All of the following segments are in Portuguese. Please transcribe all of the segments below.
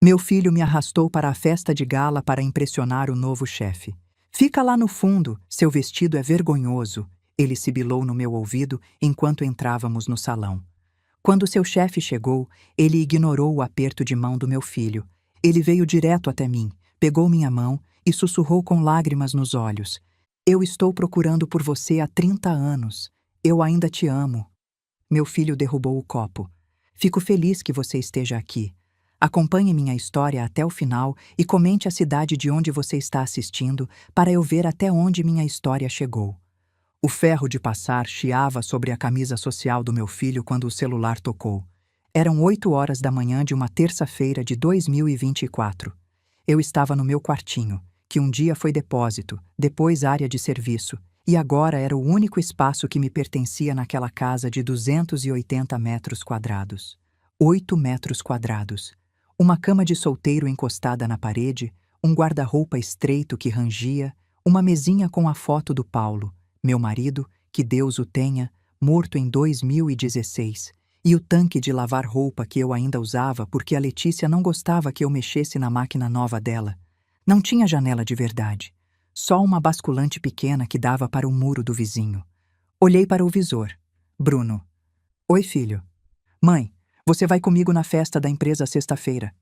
Meu filho me arrastou para a festa de gala para impressionar o novo chefe. Fica lá no fundo, seu vestido é vergonhoso, ele sibilou no meu ouvido enquanto entrávamos no salão. Quando seu chefe chegou, ele ignorou o aperto de mão do meu filho. Ele veio direto até mim, pegou minha mão e sussurrou com lágrimas nos olhos. Eu estou procurando por você há 30 anos. Eu ainda te amo. Meu filho derrubou o copo. Fico feliz que você esteja aqui. Acompanhe minha história até o final e comente a cidade de onde você está assistindo para eu ver até onde minha história chegou. O ferro de passar chiava sobre a camisa social do meu filho quando o celular tocou. Eram 8 horas da manhã de uma terça-feira de 2024. Eu estava no meu quartinho, que um dia foi depósito, depois área de serviço, e agora era o único espaço que me pertencia naquela casa de 280 metros quadrados. 8 metros quadrados. Uma cama de solteiro encostada na parede, um guarda-roupa estreito que rangia, uma mesinha com a foto do Paulo, meu marido, que Deus o tenha, morto em 2016, e o tanque de lavar roupa que eu ainda usava porque a Letícia não gostava que eu mexesse na máquina nova dela. Não tinha janela de verdade, só uma basculante pequena que dava para o muro do vizinho. Olhei para o visor. Bruno. Oi, filho. Mãe, você vai comigo na festa da empresa sexta-feira?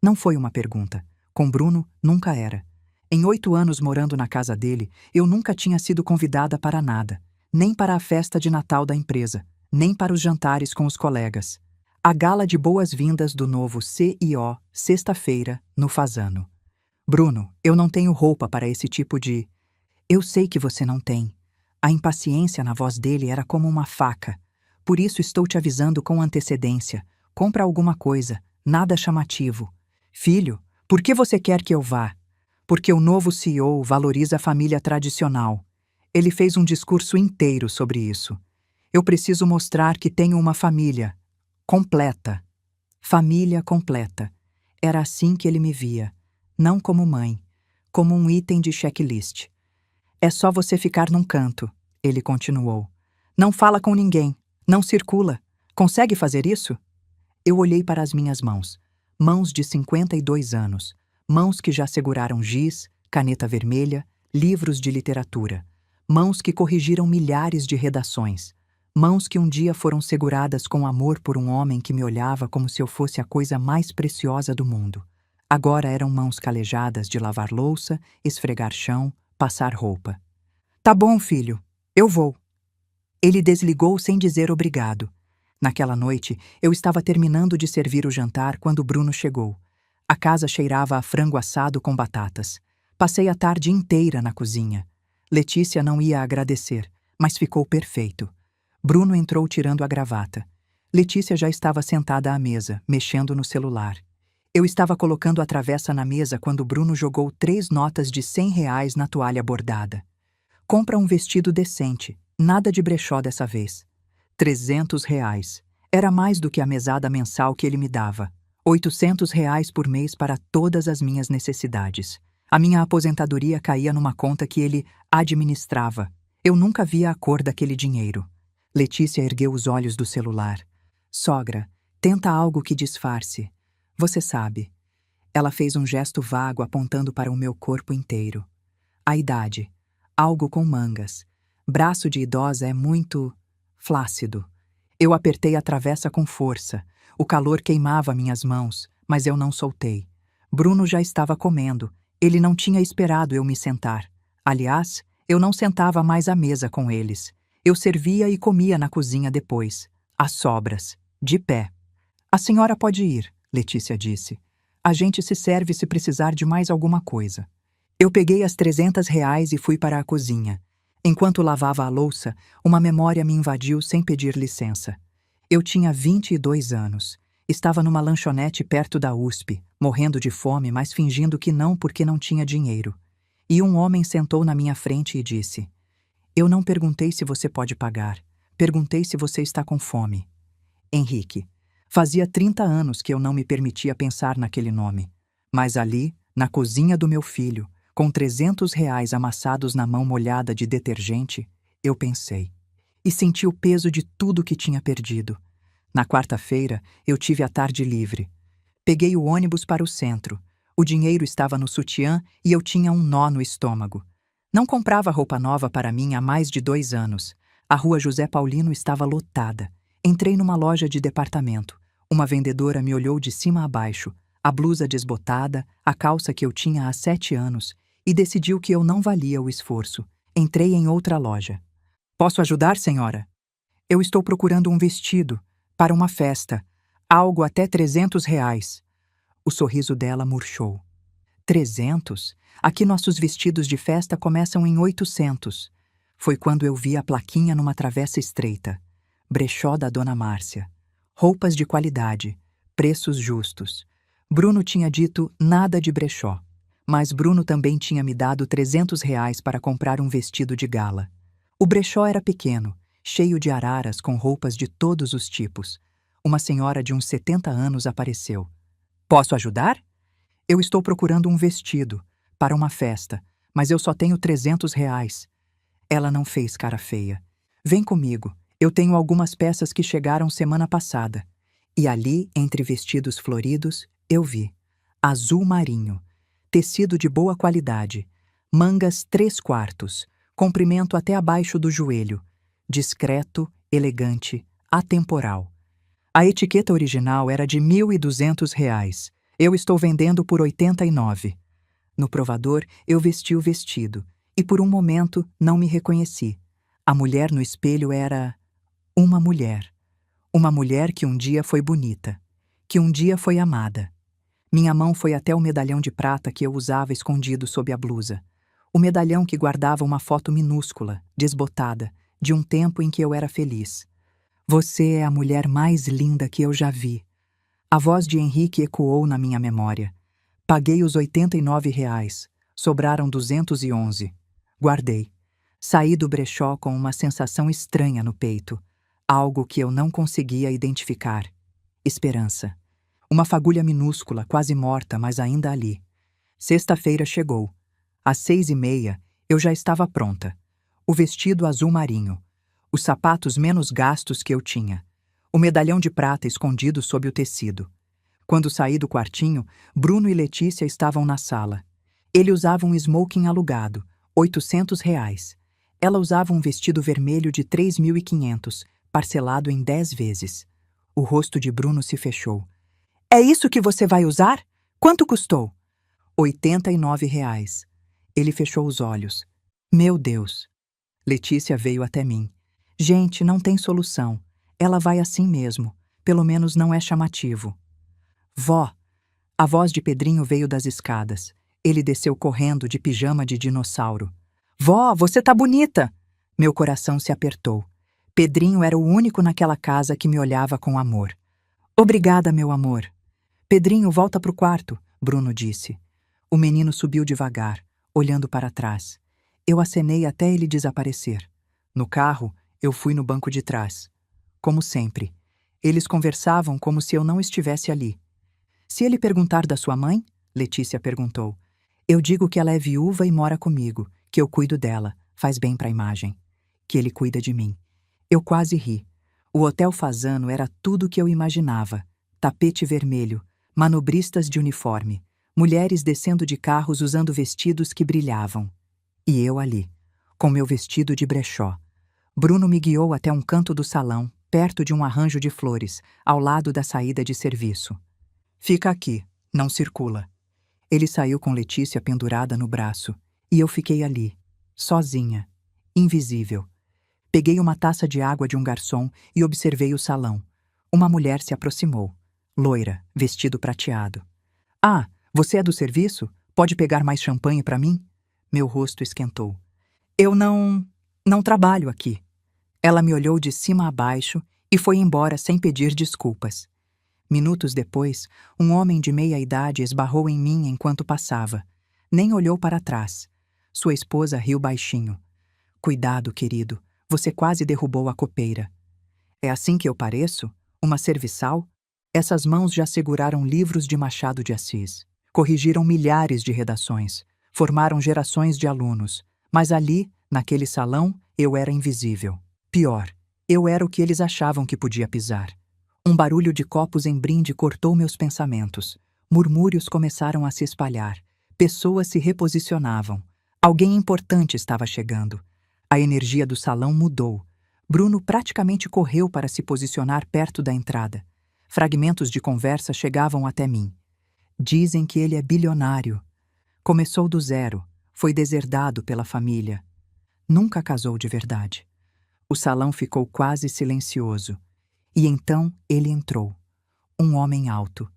Não foi uma pergunta. Com Bruno, nunca era. Em 8 anos morando na casa dele, eu nunca tinha sido convidada para nada, nem para a festa de Natal da empresa, nem para os jantares com os colegas. A gala de boas-vindas do novo CEO, sexta-feira, no Fasano. Bruno, eu não tenho roupa para esse tipo de... Eu sei que você não tem. A impaciência na voz dele era como uma faca. Por isso estou te avisando com antecedência. Compra alguma coisa, nada chamativo. Filho, por que você quer que eu vá? Porque o novo CEO valoriza a família tradicional. Ele fez um discurso inteiro sobre isso. Eu preciso mostrar que tenho uma família completa. Família completa. Era assim que ele me via. Não como mãe, como um item de checklist. É só você ficar num canto, ele continuou. Não fala com ninguém, não circula. Consegue fazer isso? Eu olhei para as minhas mãos. Mãos de 52 anos. Mãos que já seguraram giz, caneta vermelha, livros de literatura. Mãos que corrigiram milhares de redações. Mãos que um dia foram seguradas com amor por um homem que me olhava como se eu fosse a coisa mais preciosa do mundo. Agora eram mãos calejadas de lavar louça, esfregar chão, passar roupa. Tá bom, filho, eu vou. Ele desligou sem dizer obrigado. Naquela noite, eu estava terminando de servir o jantar quando Bruno chegou. A casa cheirava a frango assado com batatas. Passei a tarde inteira na cozinha. Letícia não ia agradecer, mas ficou perfeito. Bruno entrou tirando a gravata. Letícia já estava sentada à mesa, mexendo no celular. Eu estava colocando a travessa na mesa quando Bruno jogou 3 notas de R$ 100 na toalha bordada. Compra um vestido decente, nada de brechó dessa vez. R$ 300. Era mais do que a mesada mensal que ele me dava. R$ 800 por mês para todas as minhas necessidades. A minha aposentadoria caía numa conta que ele administrava. Eu nunca via a cor daquele dinheiro. Letícia ergueu os olhos do celular. Sogra, tenta algo que disfarce. Você sabe. Ela fez um gesto vago apontando para o meu corpo inteiro. A idade. Algo com mangas. Braço de idosa é muito... flácido. Eu apertei a travessa com força. O calor queimava minhas mãos, mas eu não soltei. Bruno já estava comendo. Ele não tinha esperado eu me sentar. Aliás, eu não sentava mais à mesa com eles. Eu servia e comia na cozinha depois. Às sobras. De pé. A senhora pode ir, Letícia disse. A gente se serve se precisar de mais alguma coisa. Eu peguei as R$ 300 e fui para a cozinha. Enquanto lavava a louça, uma memória me invadiu sem pedir licença. Eu tinha 22 anos. Estava numa lanchonete perto da USP, morrendo de fome, mas fingindo que não porque não tinha dinheiro. E um homem sentou na minha frente e disse: Eu não perguntei se você pode pagar. Perguntei se você está com fome. Henrique. Fazia 30 anos que eu não me permitia pensar naquele nome. Mas ali, na cozinha do meu filho, com R$ 300 amassados na mão molhada de detergente, eu pensei. E senti o peso de tudo que tinha perdido. Na quarta-feira, eu tive a tarde livre. Peguei o ônibus para o centro. O dinheiro estava no sutiã e eu tinha um nó no estômago. Não comprava roupa nova para mim há mais de 2 anos. A rua José Paulino estava lotada. Entrei numa loja de departamento. Uma vendedora me olhou de cima a baixo, a blusa desbotada, a calça que eu tinha há 7 anos, e decidiu que eu não valia o esforço. Entrei em outra loja. Posso ajudar, senhora? Eu estou procurando um vestido para uma festa. Algo até R$ 300. O sorriso dela murchou. 300? Aqui nossos vestidos de festa começam em 800. Foi quando eu vi a plaquinha numa travessa estreita. Brechó da Dona Márcia. Roupas de qualidade. Preços justos. Bruno tinha dito nada de brechó. Mas Bruno também tinha me dado R$ 300 para comprar um vestido de gala. O brechó era pequeno, cheio de araras com roupas de todos os tipos. Uma senhora de uns 70 anos apareceu. Posso ajudar? Eu estou procurando um vestido para uma festa, mas eu só tenho R$ 300. Ela não fez cara feia. Vem comigo, eu tenho algumas peças que chegaram semana passada. E ali, entre vestidos floridos, eu vi. Azul marinho. Tecido de boa qualidade. Mangas 3/4. Comprimento até abaixo do joelho. Discreto, elegante, atemporal. A etiqueta original era de R$ 1.200. Eu estou vendendo por 89. No provador, eu vesti o vestido, e por um momento não me reconheci. A mulher no espelho era uma mulher. Uma mulher que um dia foi bonita, que um dia foi amada. Minha mão foi até o medalhão de prata que eu usava escondido sob a blusa. O medalhão que guardava uma foto minúscula, desbotada, de um tempo em que eu era feliz. Você é a mulher mais linda que eu já vi. A voz de Henrique ecoou na minha memória. Paguei os R$ 89. Sobraram 211. Guardei. Saí do brechó com uma sensação estranha no peito. Algo que eu não conseguia identificar. Esperança. Uma fagulha minúscula, quase morta, mas ainda ali. Sexta-feira chegou. Às 6h30, eu já estava pronta. O vestido azul marinho. Os sapatos menos gastos que eu tinha. O medalhão de prata escondido sob o tecido. Quando saí do quartinho, Bruno e Letícia estavam na sala. Ele usava um smoking alugado, R$ 800. Ela usava um vestido vermelho de 3.500, parcelado em 10 vezes. O rosto de Bruno se fechou. É isso que você vai usar? Quanto custou? R$ 89. Ele fechou os olhos. Meu Deus! Letícia veio até mim. Gente, não tem solução. Ela vai assim mesmo. Pelo menos não é chamativo. Vó! A voz de Pedrinho veio das escadas. Ele desceu correndo de pijama de dinossauro. Vó, você tá bonita! Meu coração se apertou. Pedrinho era o único naquela casa que me olhava com amor. Obrigada, meu amor. Pedrinho, volta pro quarto, Bruno disse. O menino subiu devagar, olhando para trás. Eu acenei até ele desaparecer. No carro, eu fui no banco de trás. Como sempre. Eles conversavam como se eu não estivesse ali. Se ele perguntar da sua mãe, Letícia perguntou. Eu digo que ela é viúva e mora comigo, que eu cuido dela, faz bem para a imagem. Que ele cuida de mim. Eu quase ri. O Hotel Fasano era tudo o que eu imaginava. Tapete vermelho, manobristas de uniforme, mulheres descendo de carros usando vestidos que brilhavam. E eu ali, com meu vestido de brechó. Bruno me guiou até um canto do salão, perto de um arranjo de flores, ao lado da saída de serviço. Fica aqui, não circula. Ele saiu com Letícia pendurada no braço, e eu fiquei ali, sozinha, invisível. Peguei uma taça de água de um garçom e observei o salão. Uma mulher se aproximou, loira, vestido prateado. Ah, você é do serviço? Pode pegar mais champanhe para mim? Meu rosto esquentou. Eu não trabalho aqui. Ela me olhou de cima a baixo e foi embora sem pedir desculpas. Minutos depois, um homem de meia idade esbarrou em mim enquanto passava. Nem olhou para trás. Sua esposa riu baixinho. Cuidado, querido, você quase derrubou a copeira. É assim que eu pareço? Uma serviçal? Essas mãos já seguraram livros de Machado de Assis. Corrigiram milhares de redações. Formaram gerações de alunos. Mas ali, naquele salão, eu era invisível. Pior, eu era o que eles achavam que podia pisar. Um barulho de copos em brinde cortou meus pensamentos. Murmúrios começaram a se espalhar. Pessoas se reposicionavam. Alguém importante estava chegando. A energia do salão mudou. Bruno praticamente correu para se posicionar perto da entrada. Fragmentos de conversa chegavam até mim. Dizem que ele é bilionário. Começou do zero. Foi deserdado pela família. Nunca casou de verdade. O salão ficou quase silencioso. E então ele entrou. Um homem alto,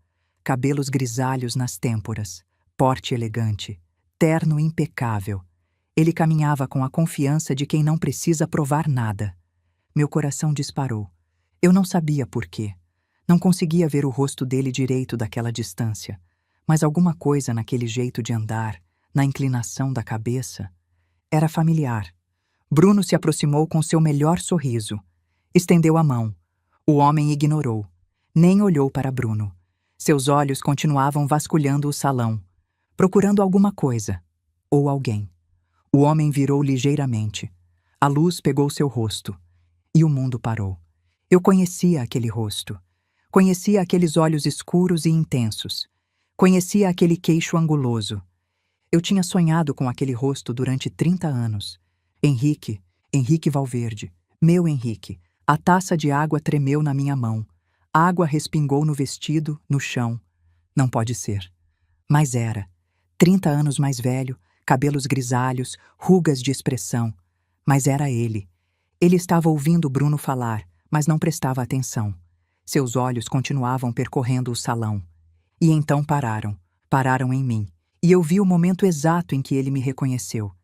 cabelos grisalhos nas têmporas, porte elegante, terno impecável. Ele caminhava com a confiança de quem não precisa provar nada. Meu coração disparou. Eu não sabia por quê. Não conseguia ver o rosto dele direito daquela distância. Mas alguma coisa naquele jeito de andar, na inclinação da cabeça, era familiar. Bruno se aproximou com seu melhor sorriso. Estendeu a mão. O homem ignorou. Nem olhou para Bruno. Seus olhos continuavam vasculhando o salão, procurando alguma coisa. Ou alguém. O homem virou ligeiramente. A luz pegou seu rosto. E o mundo parou. Eu conhecia aquele rosto. Conhecia aqueles olhos escuros e intensos. Conhecia aquele queixo anguloso. Eu tinha sonhado com aquele rosto durante 30 anos. Henrique Valverde, meu Henrique. A taça de água tremeu na minha mão. A água respingou no vestido, no chão. Não pode ser. Mas era. 30 anos mais velho, cabelos grisalhos, rugas de expressão. Mas era ele. Ele estava ouvindo Bruno falar, mas não prestava atenção. Seus olhos continuavam percorrendo o salão. E então pararam. Pararam em mim. E eu vi o momento exato em que ele me reconheceu.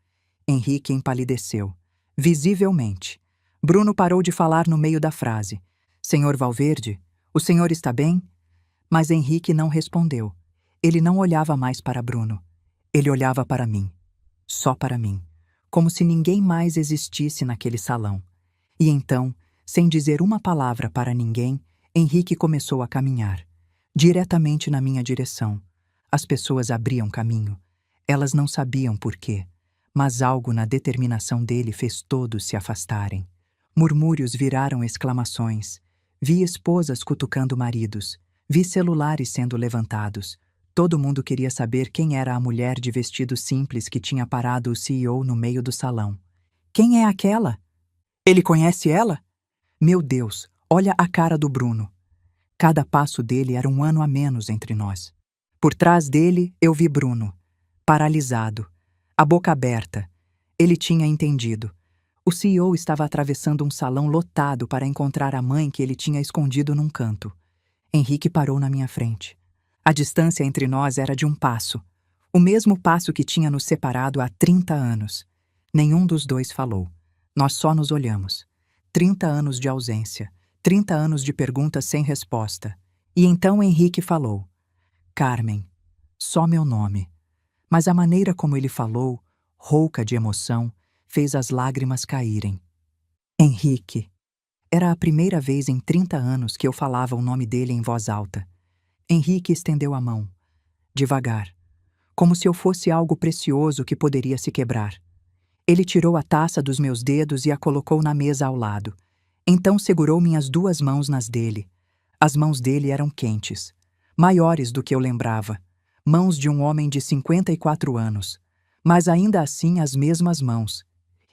Henrique empalideceu. Visivelmente. Bruno parou de falar no meio da frase. Senhor Valverde, o senhor está bem? Mas Henrique não respondeu. Ele não olhava mais para Bruno. Ele olhava para mim. Só para mim. Como se ninguém mais existisse naquele salão. E então, sem dizer uma palavra para ninguém, Henrique começou a caminhar. Diretamente na minha direção. As pessoas abriam caminho. Elas não sabiam por quê, mas algo na determinação dele fez todos se afastarem. Murmúrios viraram exclamações. Vi esposas cutucando maridos. Vi celulares sendo levantados. Todo mundo queria saber quem era a mulher de vestido simples que tinha parado o CEO no meio do salão. Quem é aquela? Ele conhece ela? Meu Deus, olha a cara do Bruno. Cada passo dele era um ano a menos entre nós. Por trás dele, eu vi Bruno, paralisado, a boca aberta. Ele tinha entendido. O CEO estava atravessando um salão lotado para encontrar a mãe que ele tinha escondido num canto. Henrique parou na minha frente. A distância entre nós era de um passo. O mesmo passo que tinha nos separado há 30 anos. Nenhum dos dois falou. Nós só nos olhamos. 30 anos de ausência. 30 anos de perguntas sem resposta. E então Henrique falou. Carmen. Só meu nome. Mas a maneira como ele falou, rouca de emoção, fez as lágrimas caírem. Henrique. Era a primeira vez em 30 anos que eu falava o nome dele em voz alta. Henrique estendeu a mão. Devagar. Como se eu fosse algo precioso que poderia se quebrar. Ele tirou a taça dos meus dedos e a colocou na mesa ao lado. Então segurou minhas 2 mãos nas dele. As mãos dele eram quentes. Maiores do que eu lembrava. Mãos de um homem de 54 anos. Mas ainda assim as mesmas mãos.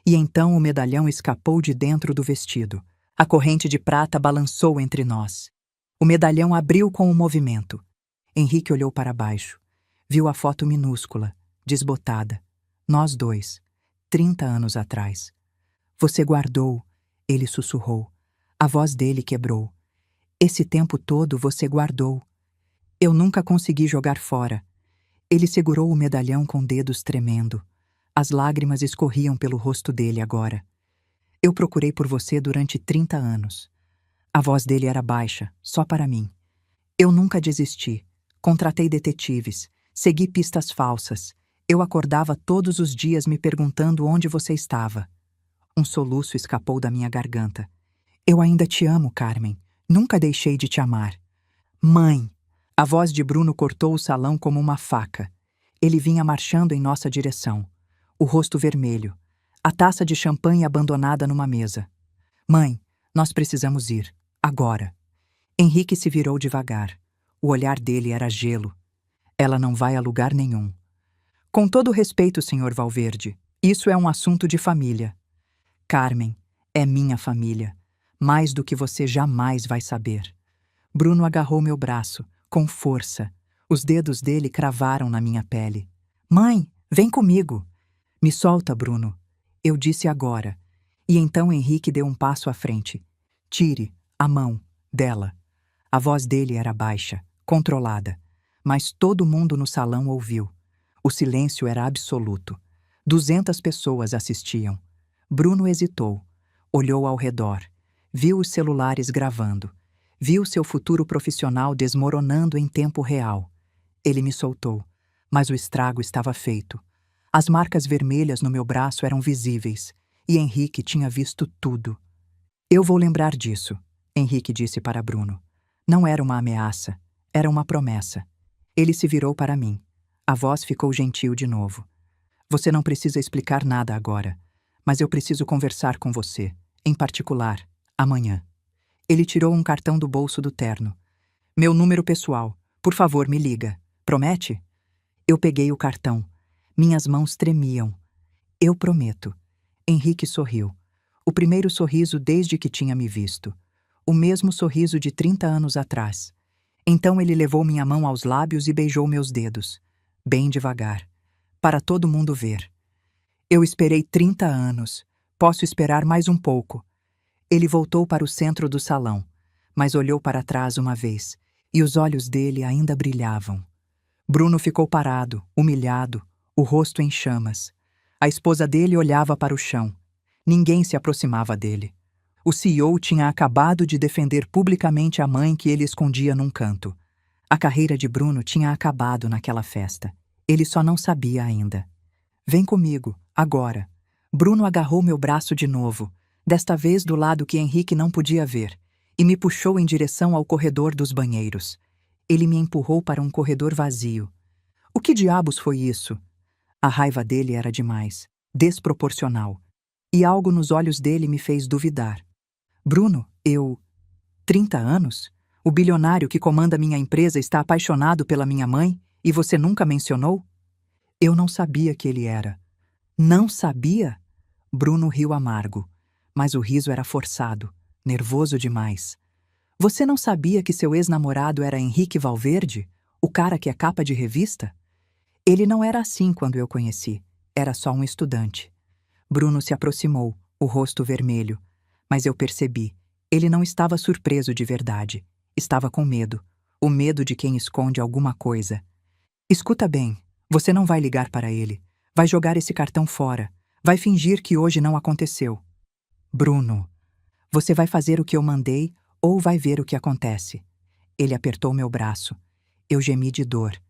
E então o medalhão escapou de dentro do vestido. A corrente de prata balançou entre nós. O medalhão abriu com um movimento. Henrique olhou para baixo. Viu a foto minúscula, desbotada. Nós dois, 30 anos atrás. Você guardou, ele sussurrou. A voz dele quebrou. Esse tempo todo você guardou. Eu nunca consegui jogar fora. Ele segurou o medalhão com dedos tremendo. As lágrimas escorriam pelo rosto dele agora. Eu procurei por você durante 30 anos. A voz dele era baixa, só para mim. Eu nunca desisti. Contratei detetives. Segui pistas falsas. Eu acordava todos os dias me perguntando onde você estava. Um soluço escapou da minha garganta. Eu ainda te amo, Carmen. Nunca deixei de te amar. Mãe! A voz de Bruno cortou o salão como uma faca. Ele vinha marchando em nossa direção. O rosto vermelho. A taça de champanhe abandonada numa mesa. Mãe, nós precisamos ir. Agora. Henrique se virou devagar. O olhar dele era gelo. Ela não vai a lugar nenhum. Com todo o respeito, Sr. Valverde, isso é um assunto de família. Carmen é minha família, mais do que você jamais vai saber. Bruno agarrou meu braço, com força. Os dedos dele cravaram na minha pele. Mãe, vem comigo. Me solta, Bruno. Eu disse agora. E então Henrique deu um passo à frente. Tire a mão dela. A voz dele era baixa, controlada. Mas todo mundo no salão ouviu. O silêncio era absoluto. 200 pessoas assistiam. Bruno hesitou. Olhou ao redor. Viu os celulares gravando. Viu seu futuro profissional desmoronando em tempo real. Ele me soltou, mas o estrago estava feito. As marcas vermelhas no meu braço eram visíveis, e Henrique tinha visto tudo. Eu vou lembrar disso, Henrique disse para Bruno. Não era uma ameaça, era uma promessa. Ele se virou para mim. A voz ficou gentil de novo. Você não precisa explicar nada agora, mas eu preciso conversar com você, em particular, amanhã. Ele tirou um cartão do bolso do terno. Meu número pessoal, por favor, me liga. Promete? Eu peguei o cartão. Minhas mãos tremiam. Eu prometo. Henrique sorriu. O primeiro sorriso desde que tinha me visto. O mesmo sorriso de 30 anos atrás. Então ele levou minha mão aos lábios e beijou meus dedos. Bem devagar. Para todo mundo ver. Eu esperei 30 anos. Posso esperar mais um pouco. Ele voltou para o centro do salão, mas olhou para trás uma vez, e os olhos dele ainda brilhavam. Bruno ficou parado, humilhado, o rosto em chamas. A esposa dele olhava para o chão. Ninguém se aproximava dele. O CEO tinha acabado de defender publicamente a mãe que ele escondia num canto. A carreira de Bruno tinha acabado naquela festa. Ele só não sabia ainda. Vem comigo, agora. Bruno agarrou meu braço de novo, desta vez do lado que Henrique não podia ver, e me puxou em direção ao corredor dos banheiros. Ele me empurrou para um corredor vazio. O que diabos foi isso? A raiva dele era demais, desproporcional, e algo nos olhos dele me fez duvidar. Bruno, 30 anos? O bilionário que comanda minha empresa está apaixonado pela minha mãe e você nunca mencionou? Eu não sabia que ele era. Não sabia? Bruno riu amargo, mas o riso era forçado, nervoso demais. Você não sabia que seu ex-namorado era Henrique Valverde, o cara que é capa de revista? Ele não era assim quando eu conheci, era só um estudante. Bruno se aproximou, o rosto vermelho, mas eu percebi, ele não estava surpreso de verdade, estava com medo, o medo de quem esconde alguma coisa. Escuta bem, você não vai ligar para ele, vai jogar esse cartão fora, vai fingir que hoje não aconteceu. Bruno, você vai fazer o que eu mandei ou vai ver o que acontece. Ele apertou meu braço. Eu gemi de dor.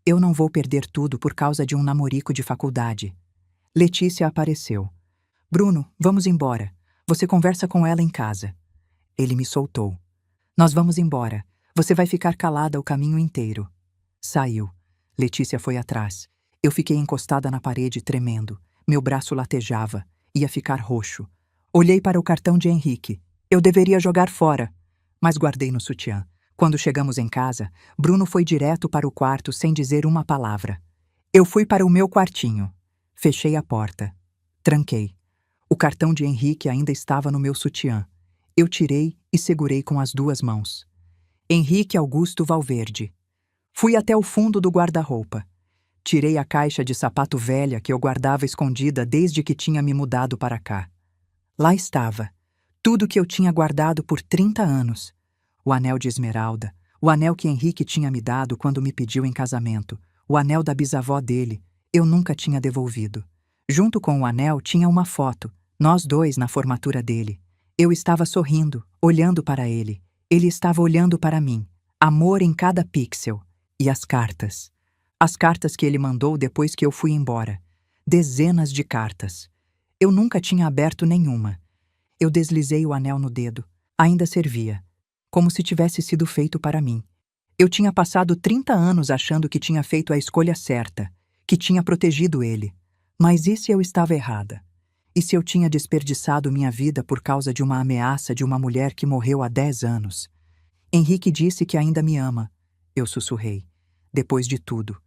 Eu não vou perder tudo por causa de um namorico de faculdade. Letícia apareceu. Bruno, vamos embora. Você conversa com ela em casa. Ele me soltou. Nós vamos embora. Você vai ficar calada o caminho inteiro. Saiu. Letícia foi atrás. Eu fiquei encostada na parede, tremendo. Meu braço latejava. Ia ficar roxo. Olhei para o cartão de Henrique. Eu deveria jogar fora, mas guardei no sutiã. Quando chegamos em casa, Bruno foi direto para o quarto sem dizer uma palavra. Eu fui para o meu quartinho. Fechei a porta. Tranquei. O cartão de Henrique ainda estava no meu sutiã. Eu tirei e segurei com as duas mãos. Henrique Augusto Valverde. Fui até o fundo do guarda-roupa. Tirei a caixa de sapato velha que eu guardava escondida desde que tinha me mudado para cá. Lá estava. Tudo que eu tinha guardado por 30 anos. O anel de esmeralda, o anel que Henrique tinha me dado quando me pediu em casamento, o anel da bisavó dele, eu nunca tinha devolvido. Junto com o anel tinha uma foto, nós dois na formatura dele. Eu estava sorrindo, olhando para ele. Ele estava olhando para mim. Amor em cada pixel. E as cartas. As cartas que ele mandou depois que eu fui embora. Dezenas de cartas. Eu nunca tinha aberto nenhuma. Eu deslizei o anel no dedo. Ainda servia. Como se tivesse sido feito para mim. Eu tinha passado 30 anos achando que tinha feito a escolha certa, que tinha protegido ele. Mas e se eu estava errada? E se eu tinha desperdiçado minha vida por causa de uma ameaça de uma mulher que morreu há 10 anos? Henrique disse que ainda me ama. Eu sussurrei. Depois de tudo.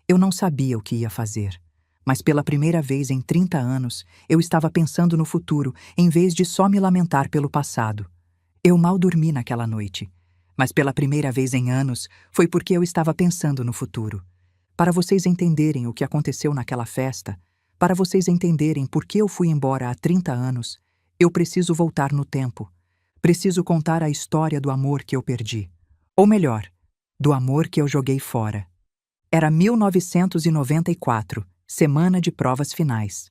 Eu não sabia o que ia fazer. Mas pela primeira vez em 30 anos, eu estava pensando no futuro, em vez de só me lamentar pelo passado. Eu mal dormi naquela noite. Mas pela primeira vez em anos, foi porque eu estava pensando no futuro. Para vocês entenderem o que aconteceu naquela festa, para vocês entenderem por que eu fui embora há 30 anos, eu preciso voltar no tempo. Preciso contar a história do amor que eu perdi. Ou melhor, do amor que eu joguei fora. Era 1994, semana de provas finais.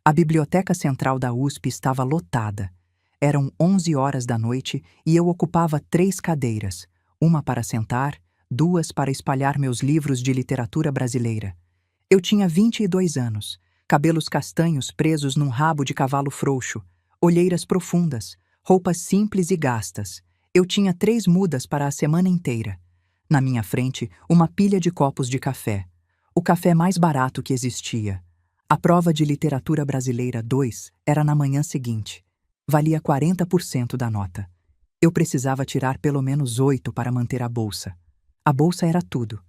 A biblioteca central da USP estava lotada. Eram 11 horas da noite e eu ocupava 3 cadeiras, uma para sentar, 2 para espalhar meus livros de literatura brasileira. Eu tinha 22 anos, cabelos castanhos presos num rabo de cavalo frouxo, olheiras profundas, roupas simples e gastas. Eu tinha 3 mudas para a semana inteira. Na minha frente, uma pilha de copos de café. O café mais barato que existia. A prova de literatura brasileira 2 era na manhã seguinte. Valia 40% da nota. Eu precisava tirar pelo menos 8 para manter a bolsa. A bolsa era tudo.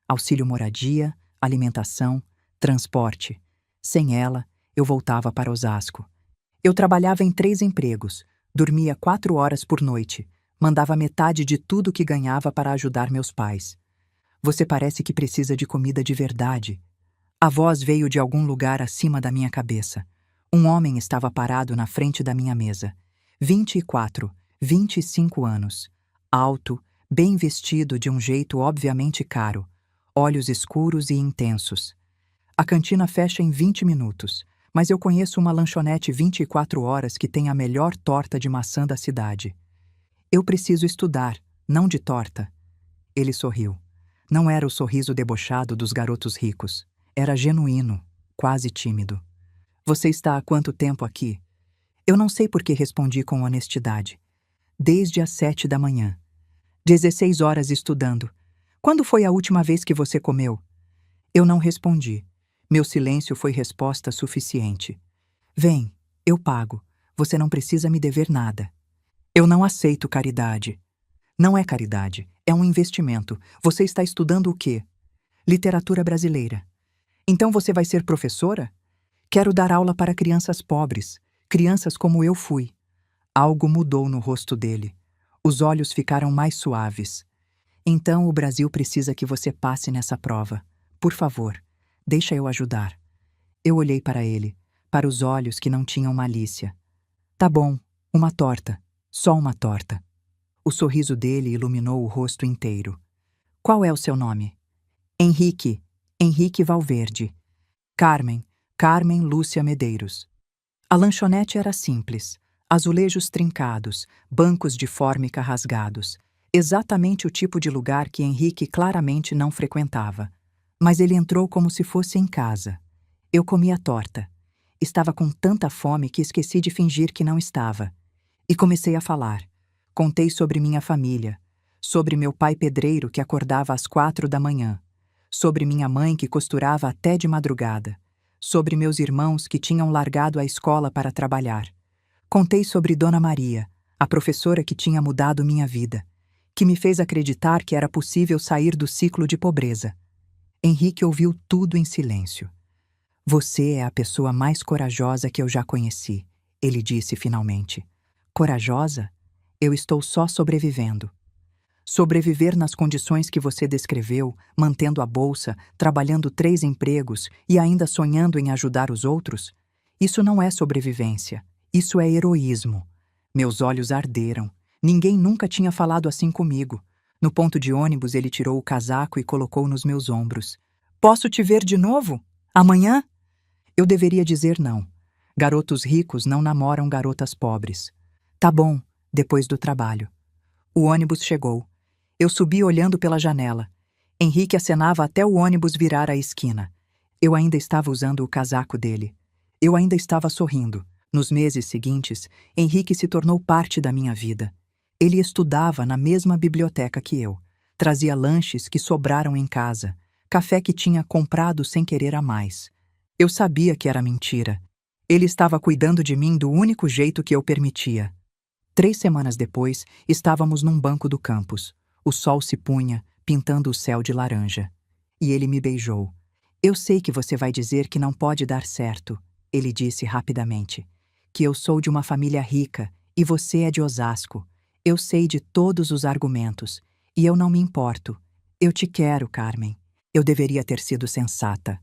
Auxílio moradia, alimentação, transporte. Sem ela, eu voltava para Osasco. Eu trabalhava em 3 empregos, dormia 4 horas por noite, mandava metade de tudo que ganhava para ajudar meus pais. Você parece que precisa de comida de verdade. A voz veio de algum lugar acima da minha cabeça. Um homem estava parado na frente da minha mesa. 24, 25 anos. Alto, bem vestido de um jeito obviamente caro. Olhos escuros e intensos. A cantina fecha em 20 minutos, mas eu conheço uma lanchonete 24 horas que tem a melhor torta de maçã da cidade. Eu preciso estudar, não de torta. Ele sorriu. Não era o sorriso debochado dos garotos ricos. Era genuíno, quase tímido. Você está há quanto tempo aqui? Eu não sei por que respondi com honestidade. Desde as 7 da manhã. 16 horas estudando. Quando foi a última vez que você comeu? Eu não respondi. Meu silêncio foi resposta suficiente. Vem, eu pago. Você não precisa me dever nada. Eu não aceito caridade. Não é caridade, é um investimento. Você está estudando o quê? Literatura brasileira. Então você vai ser professora? Quero dar aula para crianças pobres, crianças como eu fui. Algo mudou no rosto dele. Os olhos ficaram mais suaves. Então o Brasil precisa que você passe nessa prova. Por favor, deixa eu ajudar. Eu olhei para ele, para os olhos que não tinham malícia. Tá bom, uma torta. Só uma torta. O sorriso dele iluminou o rosto inteiro. Qual é o seu nome? Henrique. Henrique Valverde. Carmen. Carmen Lúcia Medeiros. A lanchonete era simples. Azulejos trincados, bancos de fórmica rasgados. Exatamente o tipo de lugar que Henrique claramente não frequentava. Mas ele entrou como se fosse em casa. Eu comi a torta. Estava com tanta fome que esqueci de fingir que não estava. E comecei a falar. Contei sobre minha família, sobre meu pai pedreiro que acordava às 4 da manhã, sobre minha mãe que costurava até de madrugada, sobre meus irmãos que tinham largado a escola para trabalhar. Contei sobre Dona Maria, a professora que tinha mudado minha vida, que me fez acreditar que era possível sair do ciclo de pobreza. Henrique ouviu tudo em silêncio. Você é a pessoa mais corajosa que eu já conheci, ele disse finalmente. Corajosa? Eu estou só sobrevivendo. Sobreviver nas condições que você descreveu, mantendo a bolsa, trabalhando 3 empregos e ainda sonhando em ajudar os outros? Isso não é sobrevivência. Isso é heroísmo. Meus olhos arderam. Ninguém nunca tinha falado assim comigo. No ponto de ônibus, ele tirou o casaco e colocou nos meus ombros. Posso te ver de novo? Amanhã? Eu deveria dizer não. Garotos ricos não namoram garotas pobres. Tá bom, depois do trabalho. O ônibus chegou. Eu subi olhando pela janela. Henrique acenava até o ônibus virar a esquina. Eu ainda estava usando o casaco dele. Eu ainda estava sorrindo. Nos meses seguintes, Henrique se tornou parte da minha vida. Ele estudava na mesma biblioteca que eu. Trazia lanches que sobraram em casa, café que tinha comprado sem querer a mais. Eu sabia que era mentira. Ele estava cuidando de mim do único jeito que eu permitia. 3 semanas depois, estávamos num banco do campus. O sol se punha, pintando o céu de laranja. E ele me beijou. Eu sei que você vai dizer que não pode dar certo, ele disse rapidamente. Que eu sou de uma família rica e você é de Osasco. Eu sei de todos os argumentos. E eu não me importo. Eu te quero, Carmen. Eu deveria ter sido sensata.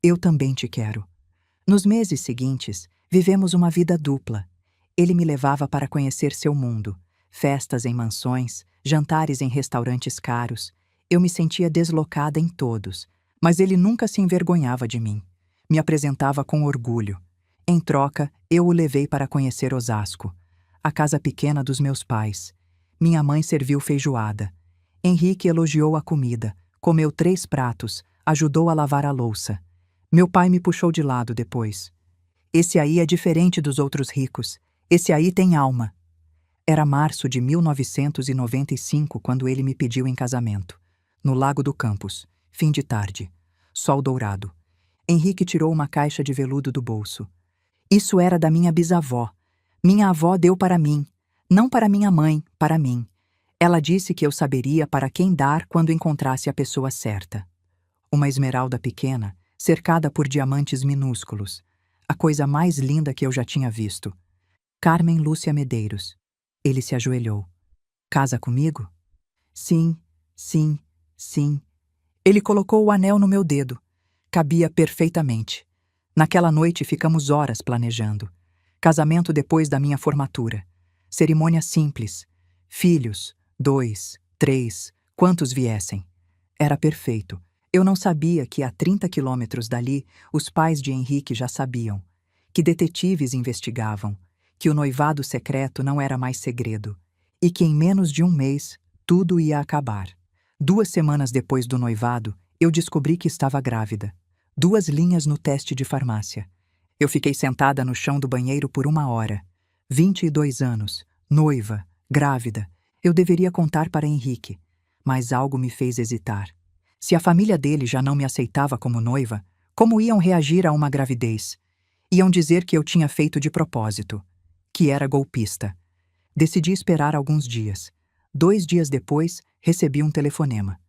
Eu também te quero. Nos meses seguintes, vivemos uma vida dupla. Ele me levava para conhecer seu mundo. Festas em mansões, jantares em restaurantes caros. Eu me sentia deslocada em todos, mas ele nunca se envergonhava de mim. Me apresentava com orgulho. Em troca, eu o levei para conhecer Osasco, a casa pequena dos meus pais. Minha mãe serviu feijoada. Henrique elogiou a comida, comeu 3 pratos, ajudou a lavar a louça. Meu pai me puxou de lado depois. Esse aí é diferente dos outros ricos. Esse aí tem alma. Era março de 1995 quando ele me pediu em casamento. No Lago do Campus, fim de tarde. Sol dourado. Henrique tirou uma caixa de veludo do bolso. Isso era da minha bisavó. Minha avó deu para mim. Não para minha mãe, para mim. Ela disse que eu saberia para quem dar quando encontrasse a pessoa certa. Uma esmeralda pequena, cercada por diamantes minúsculos. A coisa mais linda que eu já tinha visto. Carmen Lúcia Medeiros. Ele se ajoelhou. Casa comigo? Sim, sim, sim. Ele colocou o anel no meu dedo. Cabia perfeitamente. Naquela noite ficamos horas planejando. Casamento depois da minha formatura. Cerimônia simples. Filhos, 2, 3, quantos viessem. Era perfeito. Eu não sabia que a 30 quilômetros dali, os pais de Henrique já sabiam. Que detetives investigavam. Que o noivado secreto não era mais segredo. E que em menos de um mês, tudo ia acabar. 2 semanas depois do noivado, eu descobri que estava grávida. 2 linhas no teste de farmácia. Eu fiquei sentada no chão do banheiro por 1 hora. 22 anos, noiva, grávida. Eu deveria contar para Henrique, mas algo me fez hesitar. Se a família dele já não me aceitava como noiva, como iam reagir a uma gravidez? Iam dizer que eu tinha feito de propósito, que era golpista. Decidi esperar alguns dias. 2 dias depois, recebi um telefonema.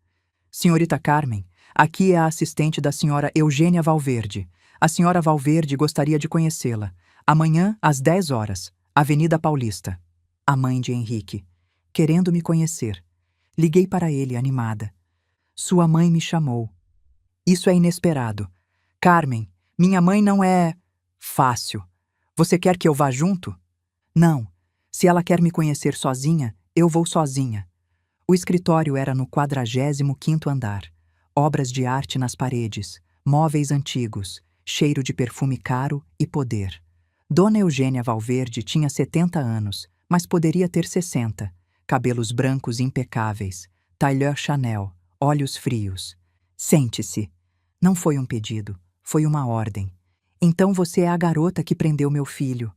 Senhorita Carmen, aqui é a assistente da senhora Eugênia Valverde. A senhora Valverde gostaria de conhecê-la. Amanhã, às 10 horas, Avenida Paulista. A mãe de Henrique, querendo me conhecer. Liguei para ele, animada. Sua mãe me chamou. Isso é inesperado. Carmen, minha mãe não é... fácil. Você quer que eu vá junto? Não. Se ela quer me conhecer sozinha, eu vou sozinha. O escritório era no 45º andar. Obras de arte nas paredes, móveis antigos, cheiro de perfume caro e poder. Dona Eugênia Valverde tinha 70 anos, mas poderia ter 60. Cabelos brancos impecáveis, tailleur Chanel, olhos frios. Sente-se. Não foi um pedido, foi uma ordem. Então você é a garota que prendeu meu filho.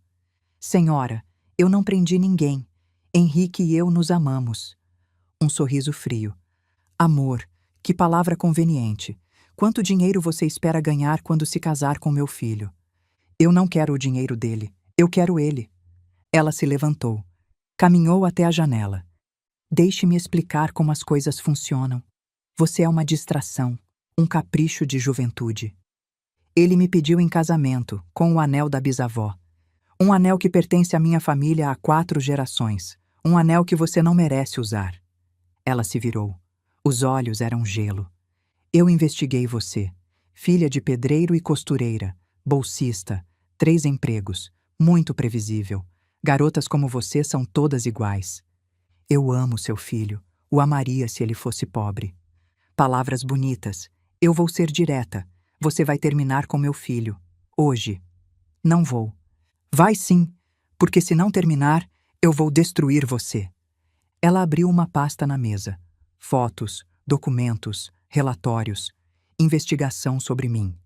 Senhora, eu não prendi ninguém. Henrique e eu nos amamos. Um sorriso frio. Amor, que palavra conveniente. Quanto dinheiro você espera ganhar quando se casar com meu filho? Eu não quero o dinheiro dele, eu quero ele. Ela se levantou. Caminhou até a janela. Deixe-me explicar como as coisas funcionam. Você é uma distração, um capricho de juventude. Ele me pediu em casamento, com o anel da bisavó. Um anel que pertence à minha família há 4 gerações. Um anel que você não merece usar. Ela se virou. Os olhos eram gelo. Eu investiguei você. Filha de pedreiro e costureira, bolsista, 3 empregos, muito previsível. Garotas como você são todas iguais. Eu amo seu filho. O amaria se ele fosse pobre. Palavras bonitas. Eu vou ser direta. Você vai terminar com meu filho. Hoje. Não vou. Vai sim, porque se não terminar, eu vou destruir você. Ela abriu uma pasta na mesa. Fotos, documentos, relatórios, investigação sobre mim.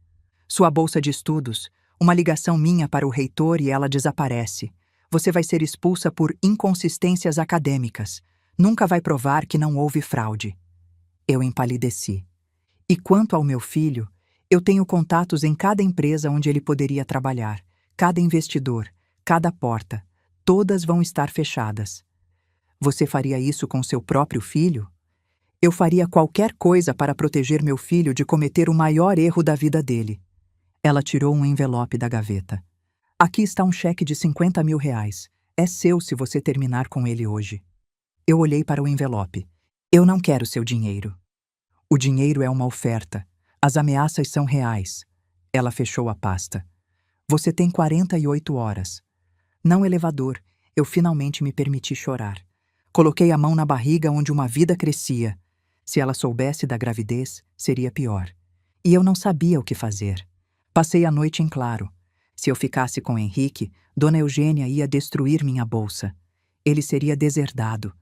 Sua bolsa de estudos, uma ligação minha para o reitor e ela desaparece. Você vai ser expulsa por inconsistências acadêmicas. Nunca vai provar que não houve fraude. Eu empalideci. E quanto ao meu filho, eu tenho contatos em cada empresa onde ele poderia trabalhar, cada investidor, cada porta. Todas vão estar fechadas. Você faria isso com seu próprio filho? Eu faria qualquer coisa para proteger meu filho de cometer o maior erro da vida dele. Ela tirou um envelope da gaveta. Aqui está um cheque de 50 mil reais. É seu se você terminar com ele hoje. Eu olhei para o envelope. Eu não quero seu dinheiro. O dinheiro é uma oferta. As ameaças são reais. Ela fechou a pasta. Você tem 48 horas. Não elevador. Eu finalmente me permiti chorar. Coloquei a mão na barriga onde uma vida crescia. Se ela soubesse da gravidez, seria pior. E eu não sabia o que fazer. Passei a noite em claro. Se eu ficasse com Henrique, Dona Eugênia ia destruir minha bolsa. Ele seria deserdado.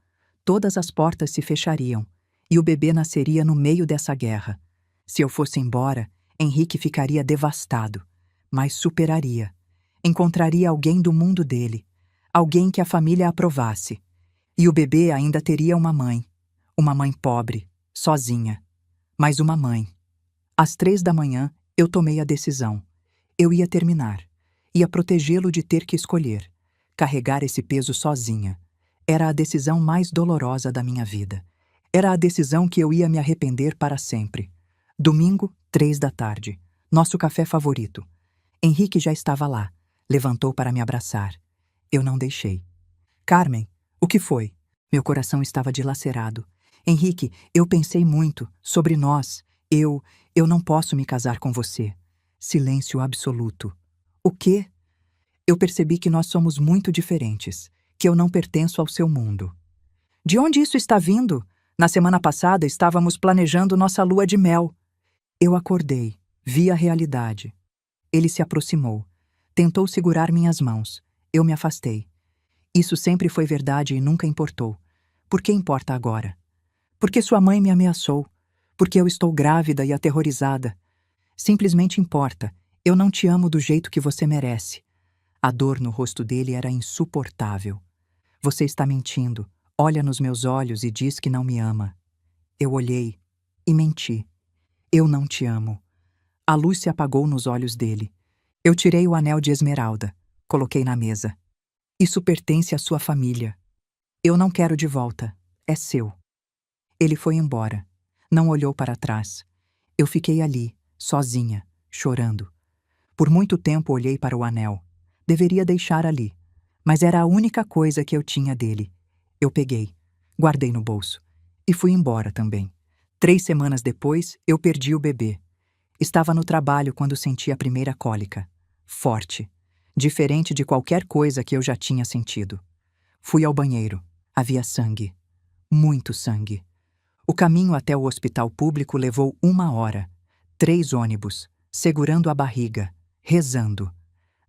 Todas as portas se fechariam. E o bebê nasceria no meio dessa guerra. Se eu fosse embora, Henrique ficaria devastado. Mas superaria. Encontraria alguém do mundo dele. Alguém que a família aprovasse. E o bebê ainda teria uma mãe. Uma mãe pobre, sozinha. Mas uma mãe. Às 3 da manhã, eu tomei a decisão. Eu ia terminar. Ia protegê-lo de ter que escolher. Carregar esse peso sozinha. Era a decisão mais dolorosa da minha vida. Era a decisão que eu ia me arrepender para sempre. Domingo, 3 da tarde. Nosso café favorito. Henrique já estava lá. Levantou para me abraçar. Eu não deixei. Carmen, o que foi? Meu coração estava dilacerado. Henrique, eu pensei muito sobre nós. Eu não posso me casar com você. Silêncio absoluto. O quê? Eu percebi que nós somos muito diferentes, que eu não pertenço ao seu mundo. De onde isso está vindo? Na semana passada estávamos planejando nossa lua de mel. Eu acordei, vi a realidade. Ele se aproximou. Tentou segurar minhas mãos. Eu me afastei. Isso sempre foi verdade e nunca importou. Por que importa agora? Porque sua mãe me ameaçou. Porque eu estou grávida e aterrorizada. Simplesmente importa. Eu não te amo do jeito que você merece. A dor no rosto dele era insuportável. Você está mentindo. Olha nos meus olhos e diz que não me ama. Eu olhei e menti. Eu não te amo. A luz se apagou nos olhos dele. Eu tirei o anel de esmeralda. Coloquei na mesa. Isso pertence à sua família. Eu não quero de volta. É seu. Ele foi embora. Não olhou para trás. Eu fiquei ali, sozinha, chorando. Por muito tempo olhei para o anel. Deveria deixar ali. Mas era a única coisa que eu tinha dele. Eu peguei, guardei no bolso. E fui embora também. 3 semanas depois, eu perdi o bebê. Estava no trabalho quando senti a primeira cólica. Forte. Diferente de qualquer coisa que eu já tinha sentido. Fui ao banheiro. Havia sangue. Muito sangue. O caminho até o hospital público levou 1 hora. 3 ônibus, segurando a barriga, rezando.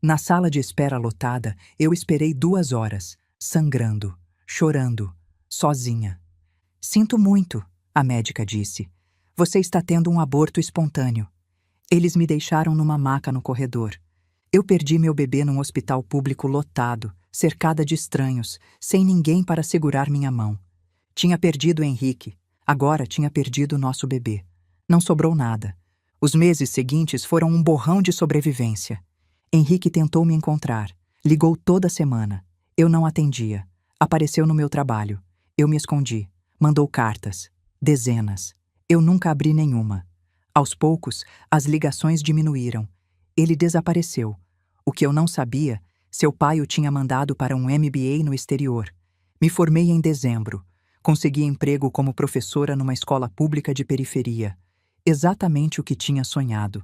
Na sala de espera lotada, eu esperei 2 horas, sangrando, chorando, sozinha. Sinto muito, a médica disse. Você está tendo um aborto espontâneo. Eles me deixaram numa maca no corredor. Eu perdi meu bebê num hospital público lotado, cercada de estranhos, sem ninguém para segurar minha mão. Tinha perdido Henrique, agora tinha perdido nosso bebê. Não sobrou nada. Os meses seguintes foram um borrão de sobrevivência. Henrique tentou me encontrar, ligou toda semana. Eu não atendia. Apareceu no meu trabalho. Eu me escondi. Mandou cartas. Dezenas. Eu nunca abri nenhuma. Aos poucos, as ligações diminuíram. Ele desapareceu. O que eu não sabia, seu pai o tinha mandado para um MBA no exterior. Me formei em dezembro. Consegui emprego como professora numa escola pública de periferia. Exatamente o que tinha sonhado.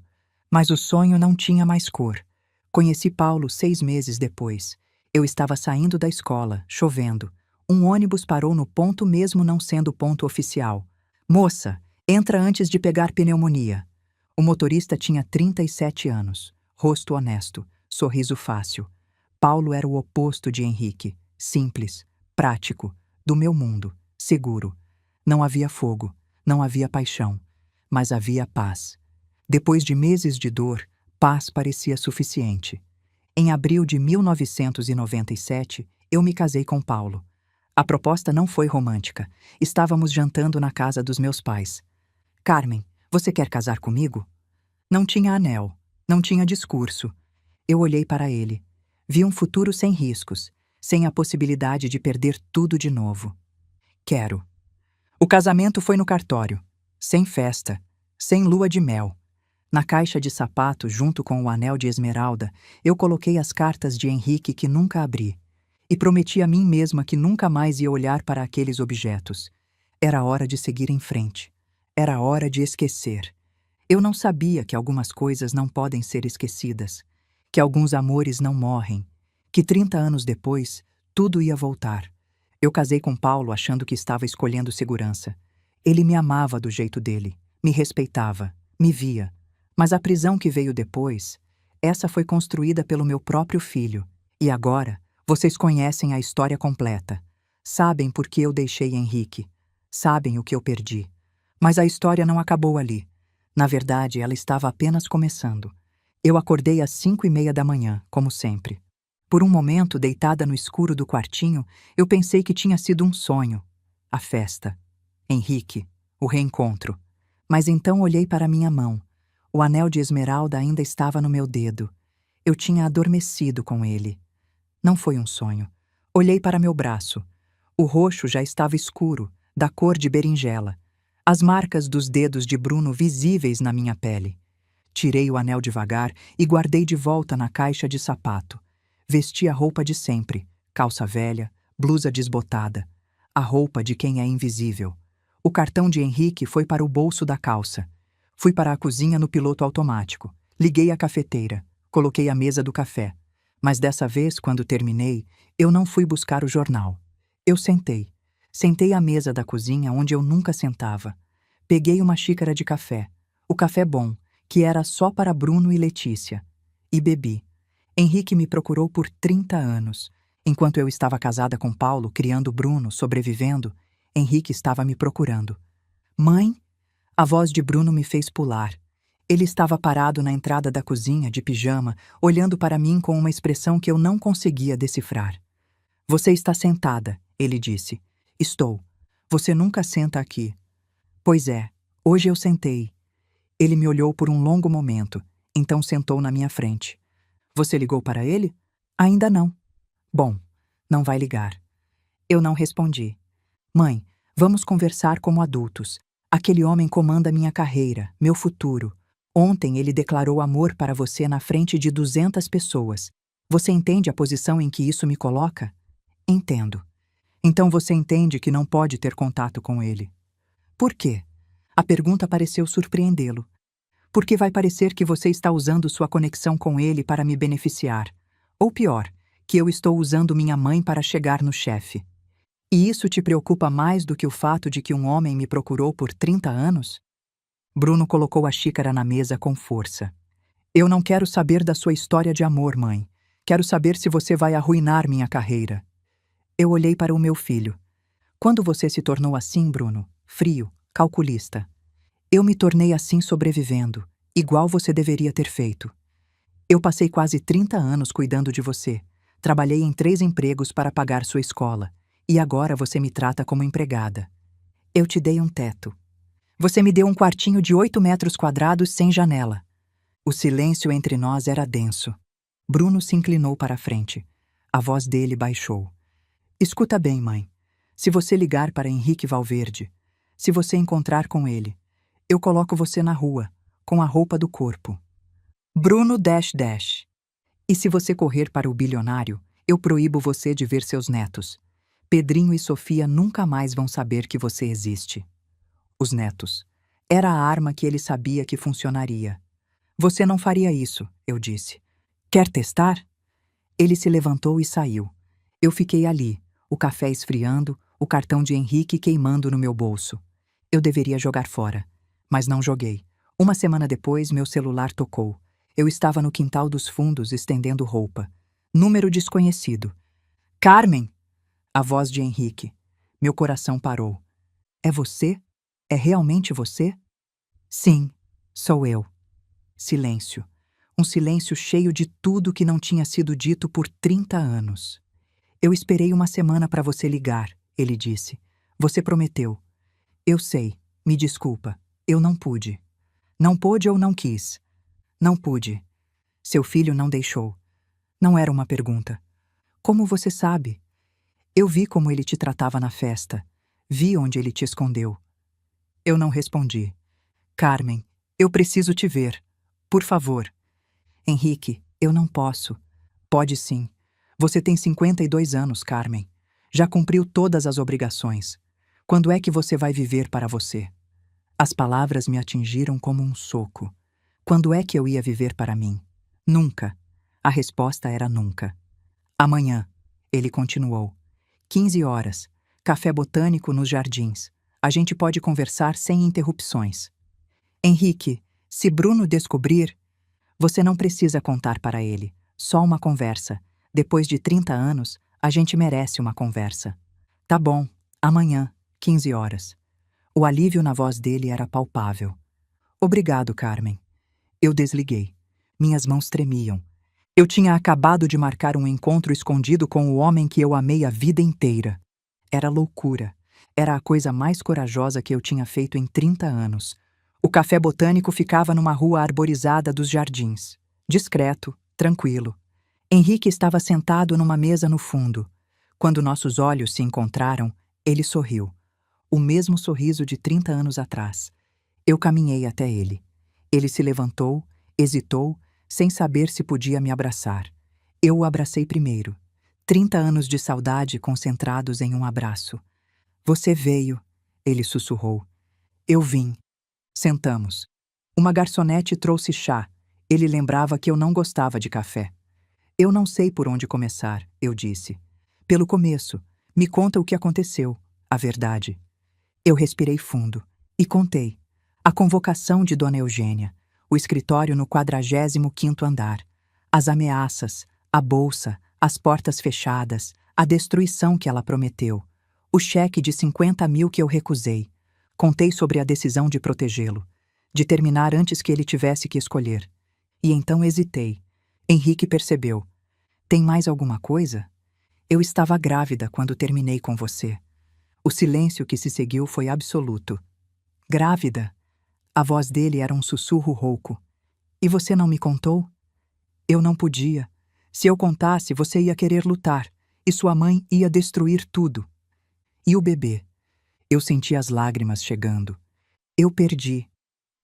Mas o sonho não tinha mais cor. Conheci Paulo 6 meses depois. Eu estava saindo da escola, chovendo. Um ônibus parou no ponto mesmo não sendo ponto oficial. Moça, entra antes de pegar pneumonia. O motorista tinha 37 anos. Rosto honesto, sorriso fácil. Paulo era o oposto de Henrique. Simples, prático, do meu mundo, seguro. Não havia fogo, não havia paixão, mas havia paz. Depois de meses de dor, paz parecia suficiente. Em abril de 1997, eu me casei com Paulo. A proposta não foi romântica. Estávamos jantando na casa dos meus pais. Carmen, você quer casar comigo? Não tinha anel, não tinha discurso. Eu olhei para ele. Vi um futuro sem riscos, sem a possibilidade de perder tudo de novo. Quero. O casamento foi no cartório, sem festa, sem lua de mel. Na caixa de sapato, junto com o anel de esmeralda, eu coloquei as cartas de Henrique que nunca abri. E prometi a mim mesma que nunca mais ia olhar para aqueles objetos. Era hora de seguir em frente. Era hora de esquecer. Eu não sabia que algumas coisas não podem ser esquecidas, que alguns amores não morrem, que 30 anos depois, tudo ia voltar. Eu casei com Paulo achando que estava escolhendo segurança. Ele me amava do jeito dele, me respeitava, me via. Mas a prisão que veio depois, essa foi construída pelo meu próprio filho. E agora, vocês conhecem a história completa. Sabem por que eu deixei Henrique. Sabem o que eu perdi. Mas a história não acabou ali. Na verdade, ela estava apenas começando. Eu acordei às 5:30 da manhã, como sempre. Por um momento, deitada no escuro do quartinho, eu pensei que tinha sido um sonho. A festa. Henrique. O reencontro. Mas então olhei para minha mão. O anel de esmeralda ainda estava no meu dedo. Eu tinha adormecido com ele. Não foi um sonho. Olhei para meu braço. O roxo já estava escuro, da cor de berinjela. As marcas dos dedos de Bruno visíveis na minha pele. Tirei o anel devagar e guardei de volta na caixa de sapato. Vesti a roupa de sempre, calça velha, blusa desbotada. A roupa de quem é invisível. O cartão de Henrique foi para o bolso da calça. Fui para a cozinha no piloto automático. Liguei a cafeteira. Coloquei a mesa do café. Mas dessa vez, quando terminei, eu não fui buscar o jornal. Eu sentei. Sentei à mesa da cozinha onde eu nunca sentava. Peguei uma xícara de café. O café bom, que era só para Bruno e Letícia. E bebi. Henrique me procurou por 30 anos. Enquanto eu estava casada com Paulo, criando Bruno, sobrevivendo, Henrique estava me procurando. Mãe? A voz de Bruno me fez pular. Ele estava parado na entrada da cozinha, de pijama, olhando para mim com uma expressão que eu não conseguia decifrar. Você está sentada, ele disse. Estou. Você nunca senta aqui. Pois é, hoje eu sentei. Ele me olhou por um longo momento, então sentou na minha frente. Você ligou para ele? Ainda não. Bom, não vai ligar. Eu não respondi. Mãe, vamos conversar como adultos. Aquele homem comanda minha carreira, meu futuro. Ontem ele declarou amor para você na frente de 200 pessoas. Você entende a posição em que isso me coloca? Entendo. Então você entende que não pode ter contato com ele. Por quê? A pergunta pareceu surpreendê-lo. Porque vai parecer que você está usando sua conexão com ele para me beneficiar. Ou pior, que eu estou usando minha mãe para chegar no chefe. E isso te preocupa mais do que o fato de que um homem me procurou por 30 anos? Bruno colocou a xícara na mesa com força. Eu não quero saber da sua história de amor, mãe. Quero saber se você vai arruinar minha carreira. Eu olhei para o meu filho. Quando você se tornou assim, Bruno? Frio, calculista. Eu me tornei assim sobrevivendo, igual você deveria ter feito. Eu passei quase 30 anos cuidando de você. Trabalhei em 3 empregos para pagar sua escola. E agora você me trata como empregada. Eu te dei um teto. Você me deu um quartinho de 8 metros quadrados sem janela. O silêncio entre nós era denso. Bruno se inclinou para a frente. A voz dele baixou. Escuta bem, mãe. Se você ligar para Henrique Valverde, se você encontrar com ele, eu coloco você na rua, com a roupa do corpo. Bruno --. E se você correr para o bilionário, eu proíbo você de ver seus netos. Pedrinho e Sofia nunca mais vão saber que você existe. Os netos. Era a arma que ele sabia que funcionaria. Você não faria isso, eu disse. Quer testar? Ele se levantou e saiu. Eu fiquei ali, o café esfriando, o cartão de Henrique queimando no meu bolso. Eu deveria jogar fora, mas não joguei. Uma semana depois, meu celular tocou. Eu estava no quintal dos fundos estendendo roupa. Número desconhecido. Carmen! A voz de Henrique. Meu coração parou. É você? É realmente você? Sim, sou eu. Silêncio. Um silêncio cheio de tudo que não tinha sido dito por 30 anos. Eu esperei uma semana para você ligar, ele disse. Você prometeu. Eu sei, me desculpa. Eu não pude. Não pôde ou não quis? Não pude. Seu filho não deixou. Não era uma pergunta. Como você sabe? Eu vi como ele te tratava na festa. Vi onde ele te escondeu. Eu não respondi. Carmen, eu preciso te ver. Por favor. Henrique, eu não posso. Pode sim. Você tem 52 anos, Carmen. Já cumpriu todas as obrigações. Quando é que você vai viver para você? As palavras me atingiram como um soco. Quando é que eu ia viver para mim? Nunca. A resposta era nunca. Amanhã, ele continuou. 15 horas. Café botânico nos jardins. A gente pode conversar sem interrupções. Henrique, se Bruno descobrir, você não precisa contar para ele. Só uma conversa. Depois de 30 anos, a gente merece uma conversa. Tá bom. Amanhã, 15 horas. O alívio na voz dele era palpável. Obrigado, Carmen. Eu desliguei. Minhas mãos tremiam. Eu tinha acabado de marcar um encontro escondido com o homem que eu amei a vida inteira. Era loucura. Era a coisa mais corajosa que eu tinha feito em 30 anos. O café botânico ficava numa rua arborizada dos jardins. Discreto, tranquilo. Henrique estava sentado numa mesa no fundo. Quando nossos olhos se encontraram, ele sorriu. O mesmo sorriso de 30 anos atrás. Eu caminhei até ele. Ele se levantou, hesitou, sem saber se podia me abraçar. Eu o abracei primeiro. 30 anos de saudade concentrados em um abraço. Você veio, ele sussurrou. Eu vim. Sentamos. Uma garçonete trouxe chá. Ele lembrava que eu não gostava de café. Eu não sei por onde começar, eu disse. Pelo começo. Me conta o que aconteceu. A verdade. Eu respirei fundo. E contei. A convocação de Dona Eugênia. O escritório no 45º andar. As ameaças. A bolsa. As portas fechadas. A destruição que ela prometeu. O cheque de 50 mil que eu recusei. Contei sobre a decisão de protegê-lo. De terminar antes que ele tivesse que escolher. E então hesitei. Henrique percebeu. Tem mais alguma coisa? Eu estava grávida quando terminei com você. O silêncio que se seguiu foi absoluto. Grávida? A voz dele era um sussurro rouco. E você não me contou? Eu não podia. Se eu contasse, você ia querer lutar, e sua mãe ia destruir tudo. E o bebê? Eu senti as lágrimas chegando. Eu perdi,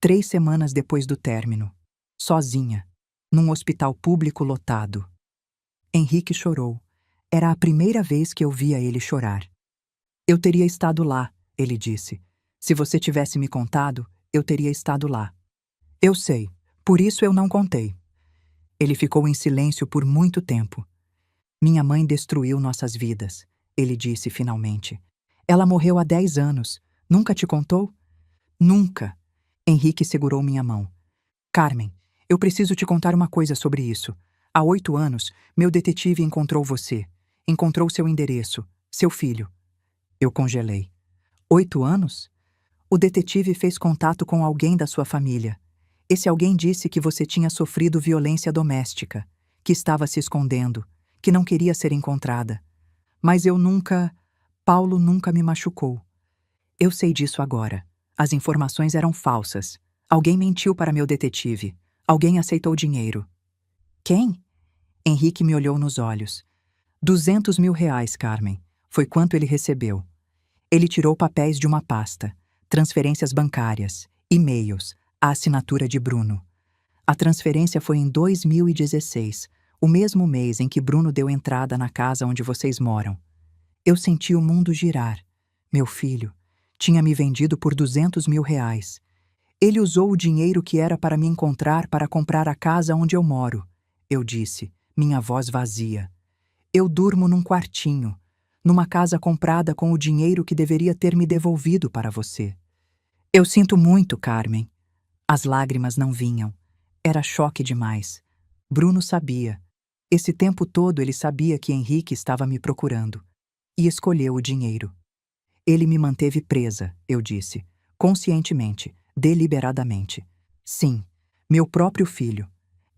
3 semanas depois do término, sozinha, num hospital público lotado. Henrique chorou. Era a primeira vez que eu via ele chorar. Eu teria estado lá, ele disse. Se você tivesse me contado, eu teria estado lá. Eu sei, por isso eu não contei. Ele ficou em silêncio por muito tempo. Minha mãe destruiu nossas vidas, ele disse finalmente. Ela morreu há 10 anos. Nunca te contou? Nunca. Henrique segurou minha mão. Carmen, eu preciso te contar uma coisa sobre isso. Há 8 anos, meu detetive encontrou você. Encontrou seu endereço, seu filho. Eu congelei. 8 anos? O detetive fez contato com alguém da sua família. Esse alguém disse que você tinha sofrido violência doméstica, que estava se escondendo, que não queria ser encontrada. Mas eu nunca... Paulo nunca me machucou. Eu sei disso agora. As informações eram falsas. Alguém mentiu para meu detetive. Alguém aceitou dinheiro. Quem? Henrique me olhou nos olhos. 200 mil reais, Carmen. Foi quanto ele recebeu. Ele tirou papéis de uma pasta, transferências bancárias, e-mails, a assinatura de Bruno. A transferência foi em 2016, o mesmo mês em que Bruno deu entrada na casa onde vocês moram. Eu senti o mundo girar. Meu filho tinha me vendido por 200 mil reais. Ele usou o dinheiro que era para me encontrar para comprar a casa onde eu moro. Eu disse, minha voz vazia. Eu durmo num quartinho, numa casa comprada com o dinheiro que deveria ter me devolvido para você. Eu sinto muito, Carmen. As lágrimas não vinham. Era choque demais. Bruno sabia. Esse tempo todo ele sabia que Henrique estava me procurando. E escolheu o dinheiro. Ele me manteve presa, eu disse, conscientemente, deliberadamente. Sim, meu próprio filho.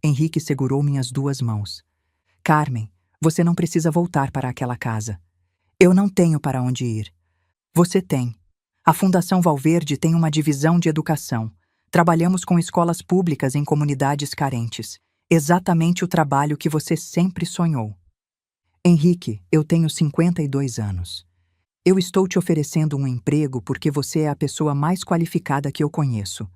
Henrique segurou minhas 2 mãos. Carmen, você não precisa voltar para aquela casa. Eu não tenho para onde ir. Você tem. A Fundação Valverde tem uma divisão de educação. Trabalhamos com escolas públicas em comunidades carentes. Exatamente o trabalho que você sempre sonhou. Henrique, eu tenho 52 anos. Eu estou te oferecendo um emprego porque você é a pessoa mais qualificada que eu conheço.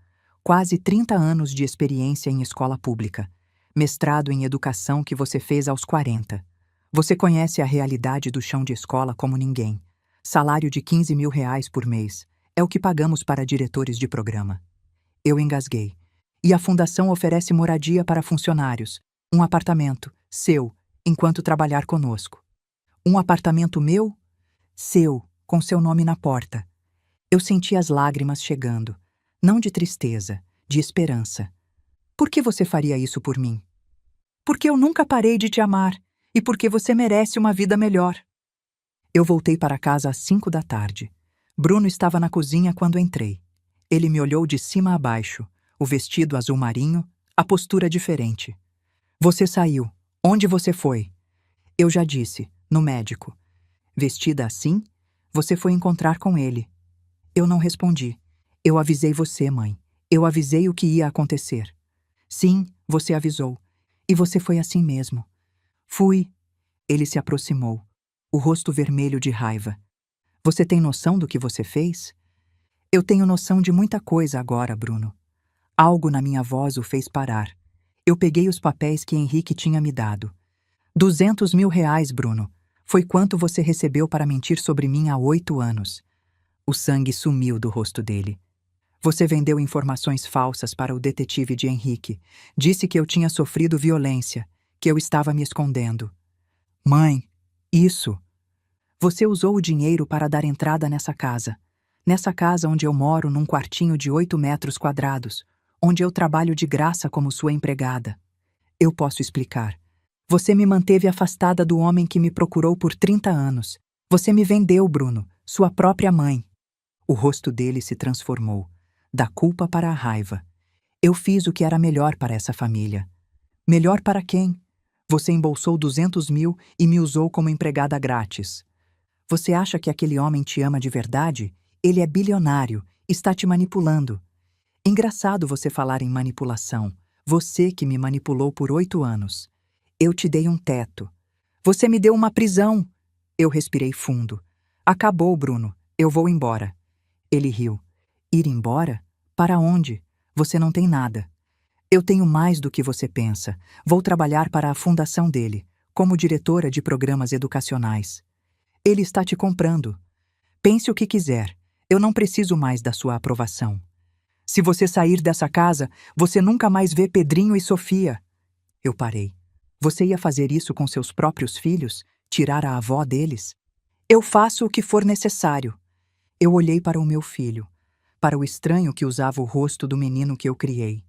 Quase 30 anos de experiência em escola pública. Mestrado em educação que você fez aos 40. Você conhece a realidade do chão de escola como ninguém. Salário de 15 mil reais por mês. É o que pagamos para diretores de programa. Eu engasguei. E a fundação oferece moradia para funcionários. Um apartamento, seu, enquanto trabalhar conosco. Um apartamento meu? Seu, com seu nome na porta. Eu senti as lágrimas chegando. Não de tristeza, de esperança. Por que você faria isso por mim? Porque eu nunca parei de te amar e porque você merece uma vida melhor. Eu voltei para casa às 5 da tarde. Bruno estava na cozinha quando entrei. Ele me olhou de cima a baixo, o vestido azul marinho, a postura diferente. Você saiu. Onde você foi? Eu já disse, no médico. Vestida assim, você foi encontrar com ele. Eu não respondi. Eu avisei você, mãe. Eu avisei o que ia acontecer. Sim, você avisou. E você foi assim mesmo. Fui. Ele se aproximou, o rosto vermelho de raiva. Você tem noção do que você fez? Eu tenho noção de muita coisa agora, Bruno. Algo na minha voz o fez parar. Eu peguei os papéis que Henrique tinha me dado. 200 mil reais, Bruno. Foi quanto você recebeu para mentir sobre mim há 8 anos. O sangue sumiu do rosto dele. Você vendeu informações falsas para o detetive de Henrique. Disse que eu tinha sofrido violência, que eu estava me escondendo. Mãe, isso. Você usou o dinheiro para dar entrada nessa casa. Nessa casa onde eu moro num quartinho de 8 metros quadrados, onde eu trabalho de graça como sua empregada. Eu posso explicar. Você me manteve afastada do homem que me procurou por 30 anos. Você me vendeu, Bruno, sua própria mãe. O rosto dele se transformou, da culpa para a raiva. Eu fiz o que era melhor para essa família. Melhor para quem? Você embolsou 200 mil e me usou como empregada grátis. Você acha que aquele homem te ama de verdade? Ele é bilionário, está te manipulando. Engraçado você falar em manipulação. Você que me manipulou por 8 anos. Eu te dei um teto. Você me deu uma prisão. Eu respirei fundo. Acabou, Bruno. Eu vou embora. Ele riu. Ir embora? Para onde? Você não tem nada. Eu tenho mais do que você pensa. Vou trabalhar para a fundação dele, como diretora de programas educacionais. Ele está te comprando. Pense o que quiser. Eu não preciso mais da sua aprovação. Se você sair dessa casa, você nunca mais vê Pedrinho e Sofia. Eu parei. Você ia fazer isso com seus próprios filhos? Tirar a avó deles? Eu faço o que for necessário. Eu olhei para o meu filho, para o estranho que usava o rosto do menino que eu criei.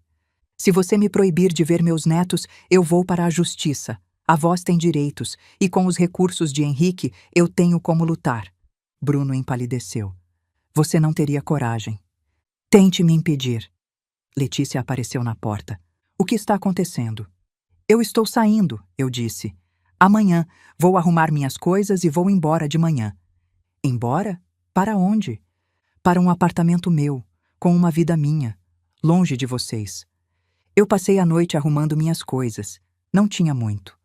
Se você me proibir de ver meus netos, eu vou para a justiça. Avós têm direitos, e com os recursos de Henrique, eu tenho como lutar. Bruno empalideceu. Você não teria coragem. Tente me impedir. Letícia apareceu na porta. O que está acontecendo? Eu estou saindo, eu disse. Amanhã vou arrumar minhas coisas e vou embora de manhã. Embora? Para onde? Para um apartamento meu, com uma vida minha, longe de vocês. Eu passei a noite arrumando minhas coisas. Não tinha muito.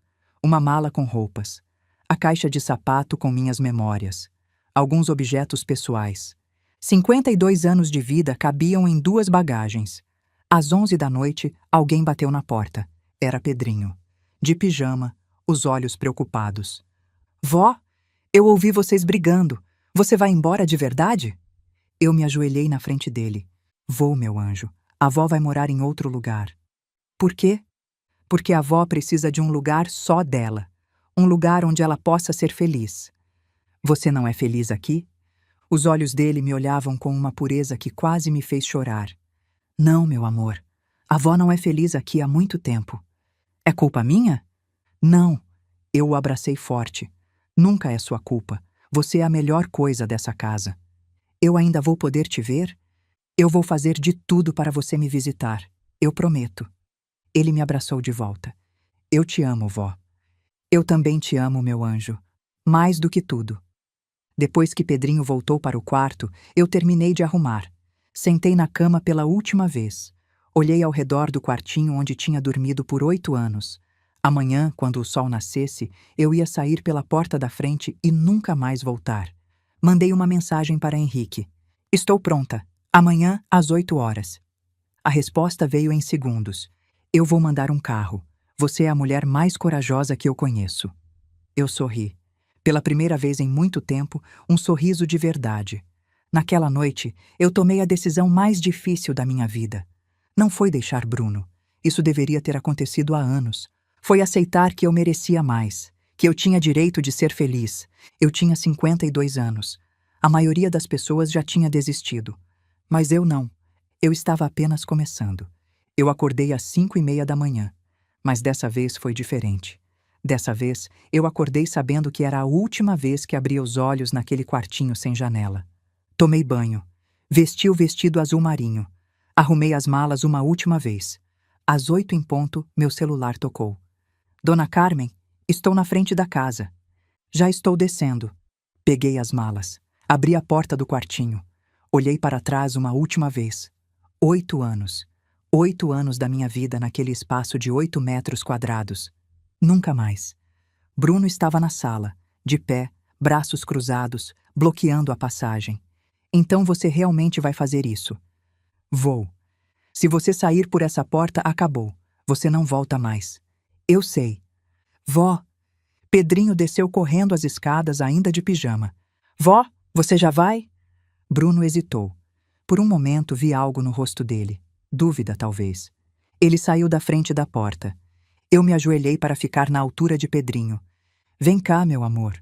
Uma mala com roupas. A caixa de sapato com minhas memórias. Alguns objetos pessoais. 52 anos de vida cabiam em 2 bagagens. Às 11 da noite, alguém bateu na porta. Era Pedrinho. De pijama, os olhos preocupados. Vó, eu ouvi vocês brigando. Você vai embora de verdade? Eu me ajoelhei na frente dele. Vou, meu anjo. A avó vai morar em outro lugar. Por quê? Porque a avó precisa de um lugar só dela. Um lugar onde ela possa ser feliz. Você não é feliz aqui? Os olhos dele me olhavam com uma pureza que quase me fez chorar. Não, meu amor. A avó não é feliz aqui há muito tempo. É culpa minha? Não. Eu o abracei forte. Nunca é sua culpa. Você é a melhor coisa dessa casa. Eu ainda vou poder te ver? Eu vou fazer de tudo para você me visitar. Eu prometo. Ele me abraçou de volta. Eu te amo, vó. Eu também te amo, meu anjo. Mais do que tudo. Depois que Pedrinho voltou para o quarto, eu terminei de arrumar. Sentei na cama pela última vez. Olhei ao redor do quartinho onde tinha dormido por 8 anos. Amanhã, quando o sol nascesse, eu ia sair pela porta da frente e nunca mais voltar. Mandei uma mensagem para Henrique. Estou pronta. Amanhã, às 8 horas. A resposta veio em segundos. Eu vou mandar um carro. Você é a mulher mais corajosa que eu conheço. Eu sorri. Pela primeira vez em muito tempo, um sorriso de verdade. Naquela noite, eu tomei a decisão mais difícil da minha vida. Não foi deixar Bruno. Isso deveria ter acontecido há anos. Foi aceitar que eu merecia mais, que eu tinha direito de ser feliz. Eu tinha 52 anos. A maioria das pessoas já tinha desistido. Mas eu não. Eu estava apenas começando. Eu acordei às 5:30 da manhã. Mas dessa vez foi diferente. Dessa vez, eu acordei sabendo que era a última vez que abria os olhos naquele quartinho sem janela. Tomei banho. Vesti o vestido azul marinho. Arrumei as malas uma última vez. Às 8 em ponto, meu celular tocou. Dona Carmen, estou na frente da casa. Já estou descendo. Peguei as malas. Abri a porta do quartinho. Olhei para trás uma última vez. 8 anos. 8 anos da minha vida naquele espaço de 8 metros quadrados. Nunca mais. Bruno estava na sala, de pé, braços cruzados, bloqueando a passagem. Então você realmente vai fazer isso? Vou. Se você sair por essa porta, acabou. Você não volta mais. Eu sei. Vó. Pedrinho desceu correndo as escadas ainda de pijama. Vó, você já vai? Bruno hesitou. Por um momento vi algo no rosto dele. Dúvida, talvez. Ele saiu da frente da porta. Eu me ajoelhei para ficar na altura de Pedrinho. Vem cá, meu amor.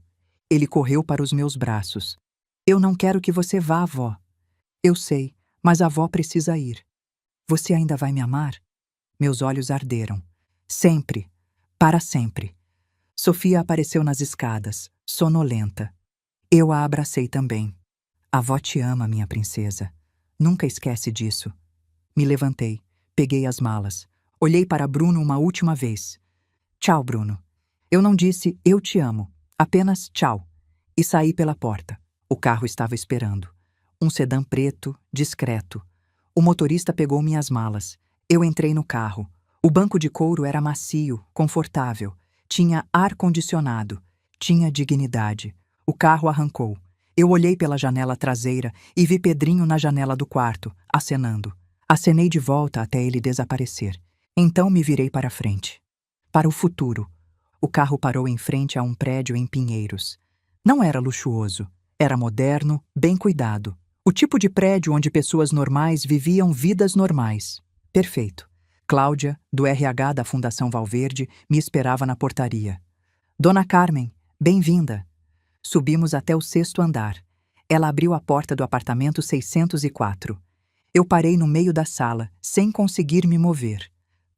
Ele correu para os meus braços. Eu não quero que você vá, vó. Eu sei, mas a avó precisa ir. Você ainda vai me amar? Meus olhos arderam. Sempre. Para sempre. Sofia apareceu nas escadas, sonolenta. Eu a abracei também. A avó te ama, minha princesa. Nunca esquece disso. Me levantei, peguei as malas. Olhei para Bruno uma última vez. Tchau, Bruno. Eu não disse eu te amo, apenas tchau. E saí pela porta. O carro estava esperando. Um sedã preto, discreto. O motorista pegou minhas malas. Eu entrei no carro. O banco de couro era macio, confortável. Tinha ar-condicionado. Tinha dignidade. O carro arrancou. Eu olhei pela janela traseira e vi Pedrinho na janela do quarto, acenando. Acenei de volta até ele desaparecer. Então me virei para frente. Para o futuro. O carro parou em frente a um prédio em Pinheiros. Não era luxuoso. Era moderno, bem cuidado. O tipo de prédio onde pessoas normais viviam vidas normais. Perfeito. Cláudia, do RH da Fundação Valverde, me esperava na portaria. Dona Carmen, bem-vinda. Subimos até o 6º andar. Ela abriu a porta do apartamento 604. Eu parei no meio da sala, sem conseguir me mover.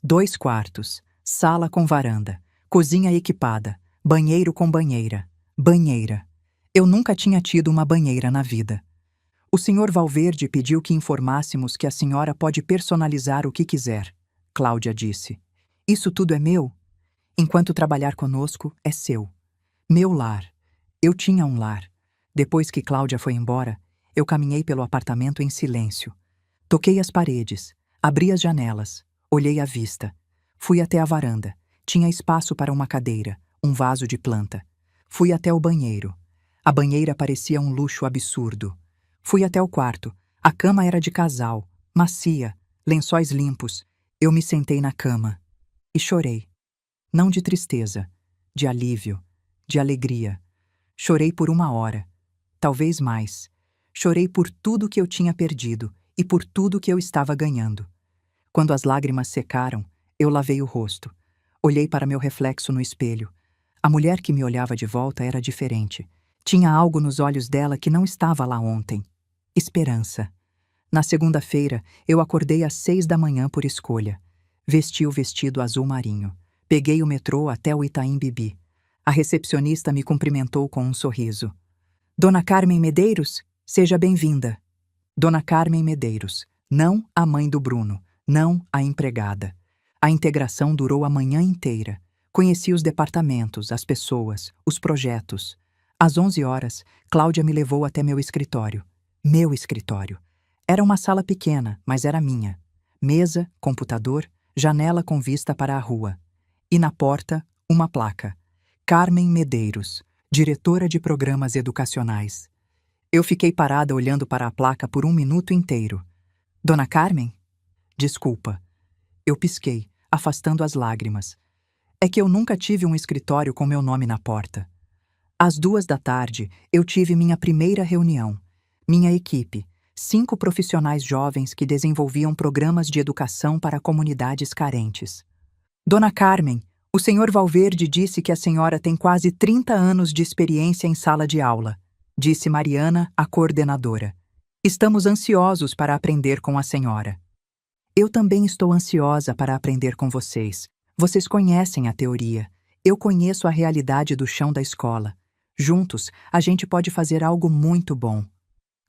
2 quartos, sala com varanda, cozinha equipada, banheiro com banheira. Banheira. Eu nunca tinha tido uma banheira na vida. O senhor Valverde pediu que informássemos que a senhora pode personalizar o que quiser, Cláudia disse. Isso tudo é meu? Enquanto trabalhar conosco, é seu. Meu lar. Eu tinha um lar. Depois que Cláudia foi embora, eu caminhei pelo apartamento em silêncio. Toquei as paredes, abri as janelas, olhei a vista. Fui até a varanda. Tinha espaço para uma cadeira, um vaso de planta. Fui até o banheiro. A banheira parecia um luxo absurdo. Fui até o quarto. A cama era de casal, macia, lençóis limpos. Eu me sentei na cama e chorei. Não de tristeza, de alívio, de alegria. Chorei por 1 hora, talvez mais. Chorei por tudo que eu tinha perdido e por tudo que eu estava ganhando. Quando as lágrimas secaram, eu lavei o rosto. Olhei para meu reflexo no espelho. A mulher que me olhava de volta era diferente. Tinha algo nos olhos dela que não estava lá ontem. Esperança. Na segunda-feira, eu acordei às 6 da manhã por escolha. Vesti o vestido azul marinho. Peguei o metrô até o Itaim Bibi. A recepcionista me cumprimentou com um sorriso. Dona Carmen Medeiros, seja bem-vinda. Dona Carmen Medeiros, não a mãe do Bruno, não a empregada. A integração durou a manhã inteira. Conheci os departamentos, as pessoas, os projetos. Às 11 horas, Cláudia me levou até meu escritório. Meu escritório. Era uma sala pequena, mas era minha. Mesa, computador, janela com vista para a rua. E na porta, uma placa. Carmen Medeiros, diretora de programas educacionais. Eu fiquei parada olhando para a placa por 1 minuto inteiro. Dona Carmen? Desculpa. Eu pisquei, afastando as lágrimas. É que eu nunca tive um escritório com meu nome na porta. Às 2 da tarde, eu tive minha primeira reunião. Minha equipe, 5 profissionais jovens que desenvolviam programas de educação para comunidades carentes. Dona Carmen, o senhor Valverde disse que a senhora tem quase 30 anos de experiência em sala de aula, disse Mariana, a coordenadora. Estamos ansiosos para aprender com a senhora. Eu também estou ansiosa para aprender com vocês. Vocês conhecem a teoria. Eu conheço a realidade do chão da escola. Juntos, a gente pode fazer algo muito bom.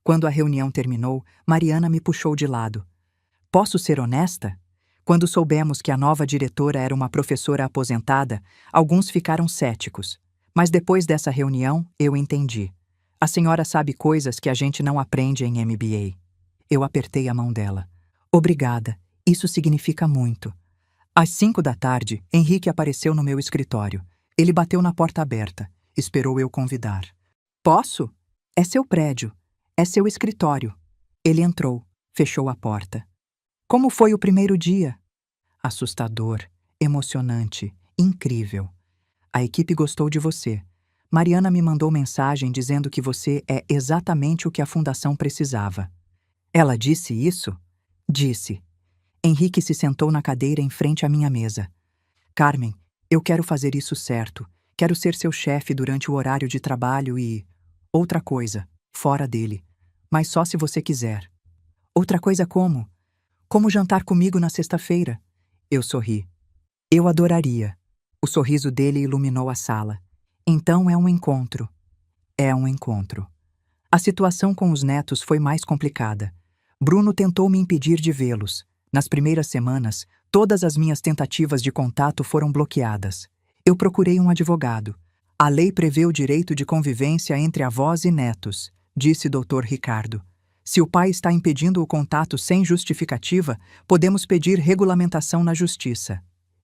Quando a reunião terminou, Mariana me puxou de lado. Posso ser honesta? Quando soubemos que a nova diretora era uma professora aposentada, alguns ficaram céticos. Mas depois dessa reunião, eu entendi. A senhora sabe coisas que a gente não aprende em MBA. Eu apertei a mão dela. Obrigada, isso significa muito. Às 5 da tarde, Henrique apareceu no meu escritório. Ele bateu na porta aberta. Esperou eu convidar. Posso? É seu prédio. É seu escritório. Ele entrou, fechou a porta. Como foi o primeiro dia? Assustador, emocionante, incrível. A equipe gostou de você. Mariana me mandou mensagem dizendo que você é exatamente o que a fundação precisava. Ela disse isso? Disse. Henrique se sentou na cadeira em frente à minha mesa. Carmen, eu quero fazer isso certo. Quero ser seu chefe durante o horário de trabalho e... outra coisa, fora dele. Mas só se você quiser. Outra coisa como? Como jantar comigo na sexta-feira? Eu sorri. Eu adoraria. O sorriso dele iluminou a sala. Então é um encontro. É um encontro. A situação com os netos foi mais complicada. Bruno tentou me impedir de vê-los. Nas primeiras semanas, todas as minhas tentativas de contato foram bloqueadas. Eu procurei um advogado. A lei prevê o direito de convivência entre avós e netos, disse Dr. Ricardo. Se o pai está impedindo o contato sem justificativa, podemos pedir regulamentação na justiça.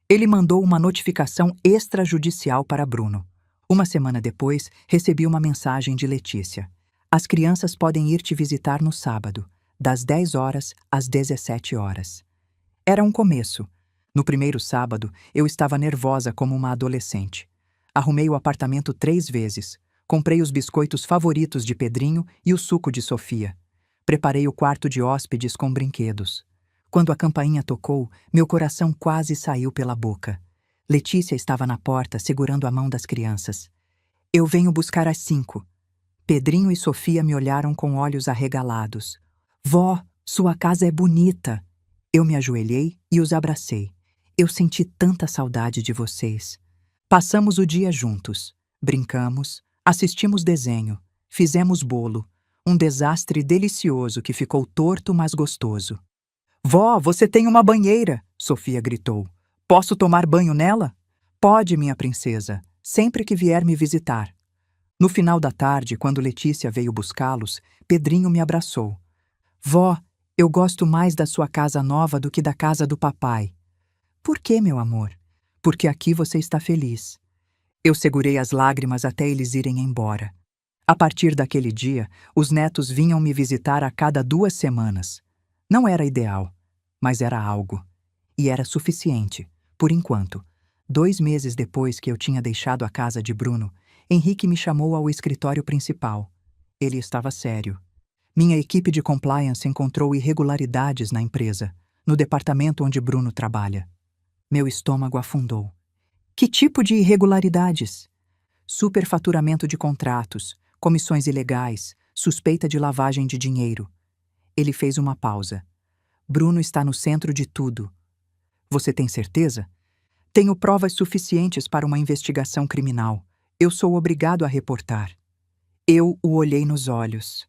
Ele mandou uma notificação extrajudicial para Bruno. Uma semana depois, recebi uma mensagem de Letícia. As crianças podem ir te visitar no sábado, das 10 horas às 17 horas. Era um começo. No primeiro sábado, eu estava nervosa como uma adolescente. Arrumei o apartamento 3 vezes. Comprei os biscoitos favoritos de Pedrinho e o suco de Sofia. Preparei o quarto de hóspedes com brinquedos. Quando a campainha tocou, meu coração quase saiu pela boca. Letícia estava na porta, segurando a mão das crianças. Eu venho buscar às 5. Pedrinho e Sofia me olharam com olhos arregalados. Vó, sua casa é bonita. Eu me ajoelhei e os abracei. Eu senti tanta saudade de vocês. Passamos o dia juntos. Brincamos, assistimos desenho, fizemos bolo. Um desastre delicioso que ficou torto, mas gostoso. Vó, você tem uma banheira, Sofia gritou. Posso tomar banho nela? Pode, minha princesa, sempre que vier me visitar. No final da tarde, quando Letícia veio buscá-los, Pedrinho me abraçou. Vó, eu gosto mais da sua casa nova do que da casa do papai. Por quê, meu amor? Porque aqui você está feliz. Eu segurei as lágrimas até eles irem embora. A partir daquele dia, os netos vinham me visitar a cada 2 semanas. Não era ideal, mas era algo. E era suficiente, por enquanto. 2 meses depois que eu tinha deixado a casa de Bruno, Henrique me chamou ao escritório principal. Ele estava sério. Minha equipe de compliance encontrou irregularidades na empresa, no departamento onde Bruno trabalha. Meu estômago afundou. Que tipo de irregularidades? Superfaturamento de contratos, comissões ilegais, suspeita de lavagem de dinheiro. Ele fez uma pausa. Bruno está no centro de tudo. Você tem certeza? Tenho provas suficientes para uma investigação criminal. Eu sou obrigado a reportar. Eu o olhei nos olhos.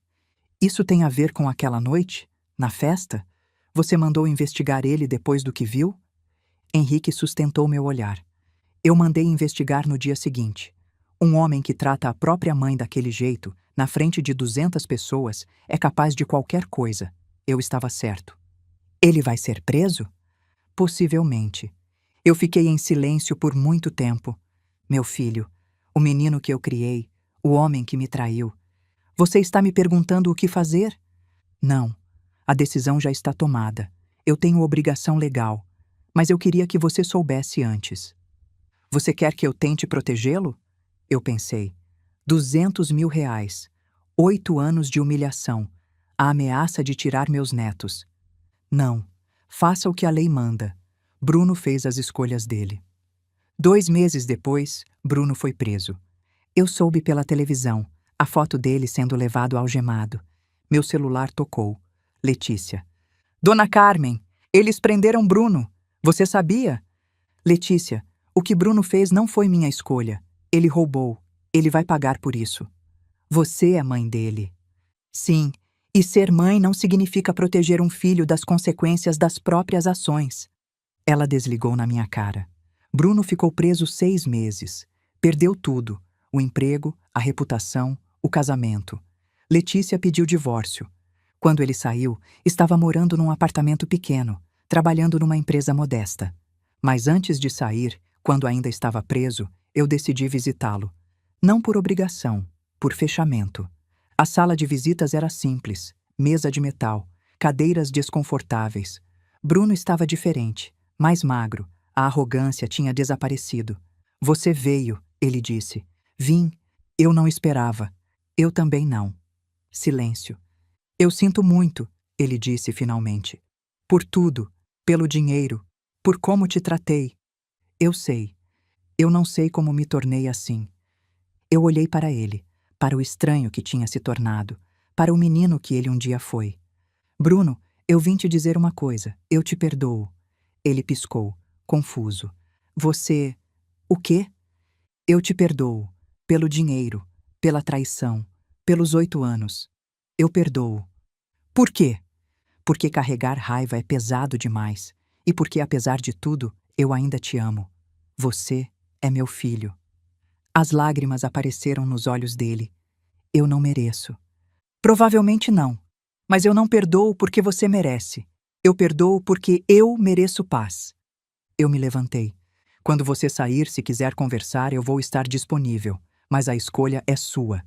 Isso tem a ver com aquela noite? Na festa? Você mandou investigar ele depois do que viu? Henrique sustentou meu olhar. Eu mandei investigar no dia seguinte. Um homem que trata a própria mãe daquele jeito, na frente de 200 pessoas, é capaz de qualquer coisa. Eu estava certo. Ele vai ser preso? Possivelmente. Eu fiquei em silêncio por muito tempo. Meu filho, o menino que eu criei, o homem que me traiu. Você está me perguntando o que fazer? Não, a decisão já está tomada. Eu tenho obrigação legal, mas eu queria que você soubesse antes. Você quer que eu tente protegê-lo? Eu pensei. 200.000 reais. 8 anos de humilhação. A ameaça de tirar meus netos. Não, faça o que a lei manda. Bruno fez as escolhas dele. 2 meses depois, Bruno foi preso. Eu soube pela televisão, a foto dele sendo levado algemado. Meu celular tocou. Letícia. Dona Carmen, eles prenderam Bruno. Você sabia? Letícia, o que Bruno fez não foi minha escolha. Ele roubou. Ele vai pagar por isso. Você é mãe dele. Sim, e ser mãe não significa proteger um filho das consequências das próprias ações. Ela desligou na minha cara. Bruno ficou preso 6 meses. Perdeu tudo: o emprego, a reputação, o casamento. Letícia pediu divórcio. Quando ele saiu, estava morando num apartamento pequeno, trabalhando numa empresa modesta. Mas antes de sair, quando ainda estava preso, eu decidi visitá-lo. Não por obrigação, por fechamento. A sala de visitas era simples, mesa de metal, cadeiras desconfortáveis. Bruno estava diferente, mais magro, a arrogância tinha desaparecido. Você veio, ele disse. Vim. Eu não esperava. Eu também não. Silêncio. Eu sinto muito, ele disse finalmente. Por tudo, pelo dinheiro, por como te tratei. Eu sei. Eu não sei como me tornei assim. Eu olhei para ele, para o estranho que tinha se tornado, para o menino que ele um dia foi. Bruno, eu vim te dizer uma coisa. Eu te perdoo. Ele piscou, confuso. Você... O quê? Eu te perdoo. Pelo dinheiro, pela traição, pelos 8 anos. Eu perdoo. Por quê? Porque carregar raiva é pesado demais. E porque, apesar de tudo, eu ainda te amo. Você é meu filho. As lágrimas apareceram nos olhos dele. Eu não mereço. Provavelmente não. Mas eu não perdoo porque você merece. Eu perdoo porque eu mereço paz. Eu me levantei. Quando você sair, se quiser conversar, eu vou estar disponível. Mas a escolha é sua.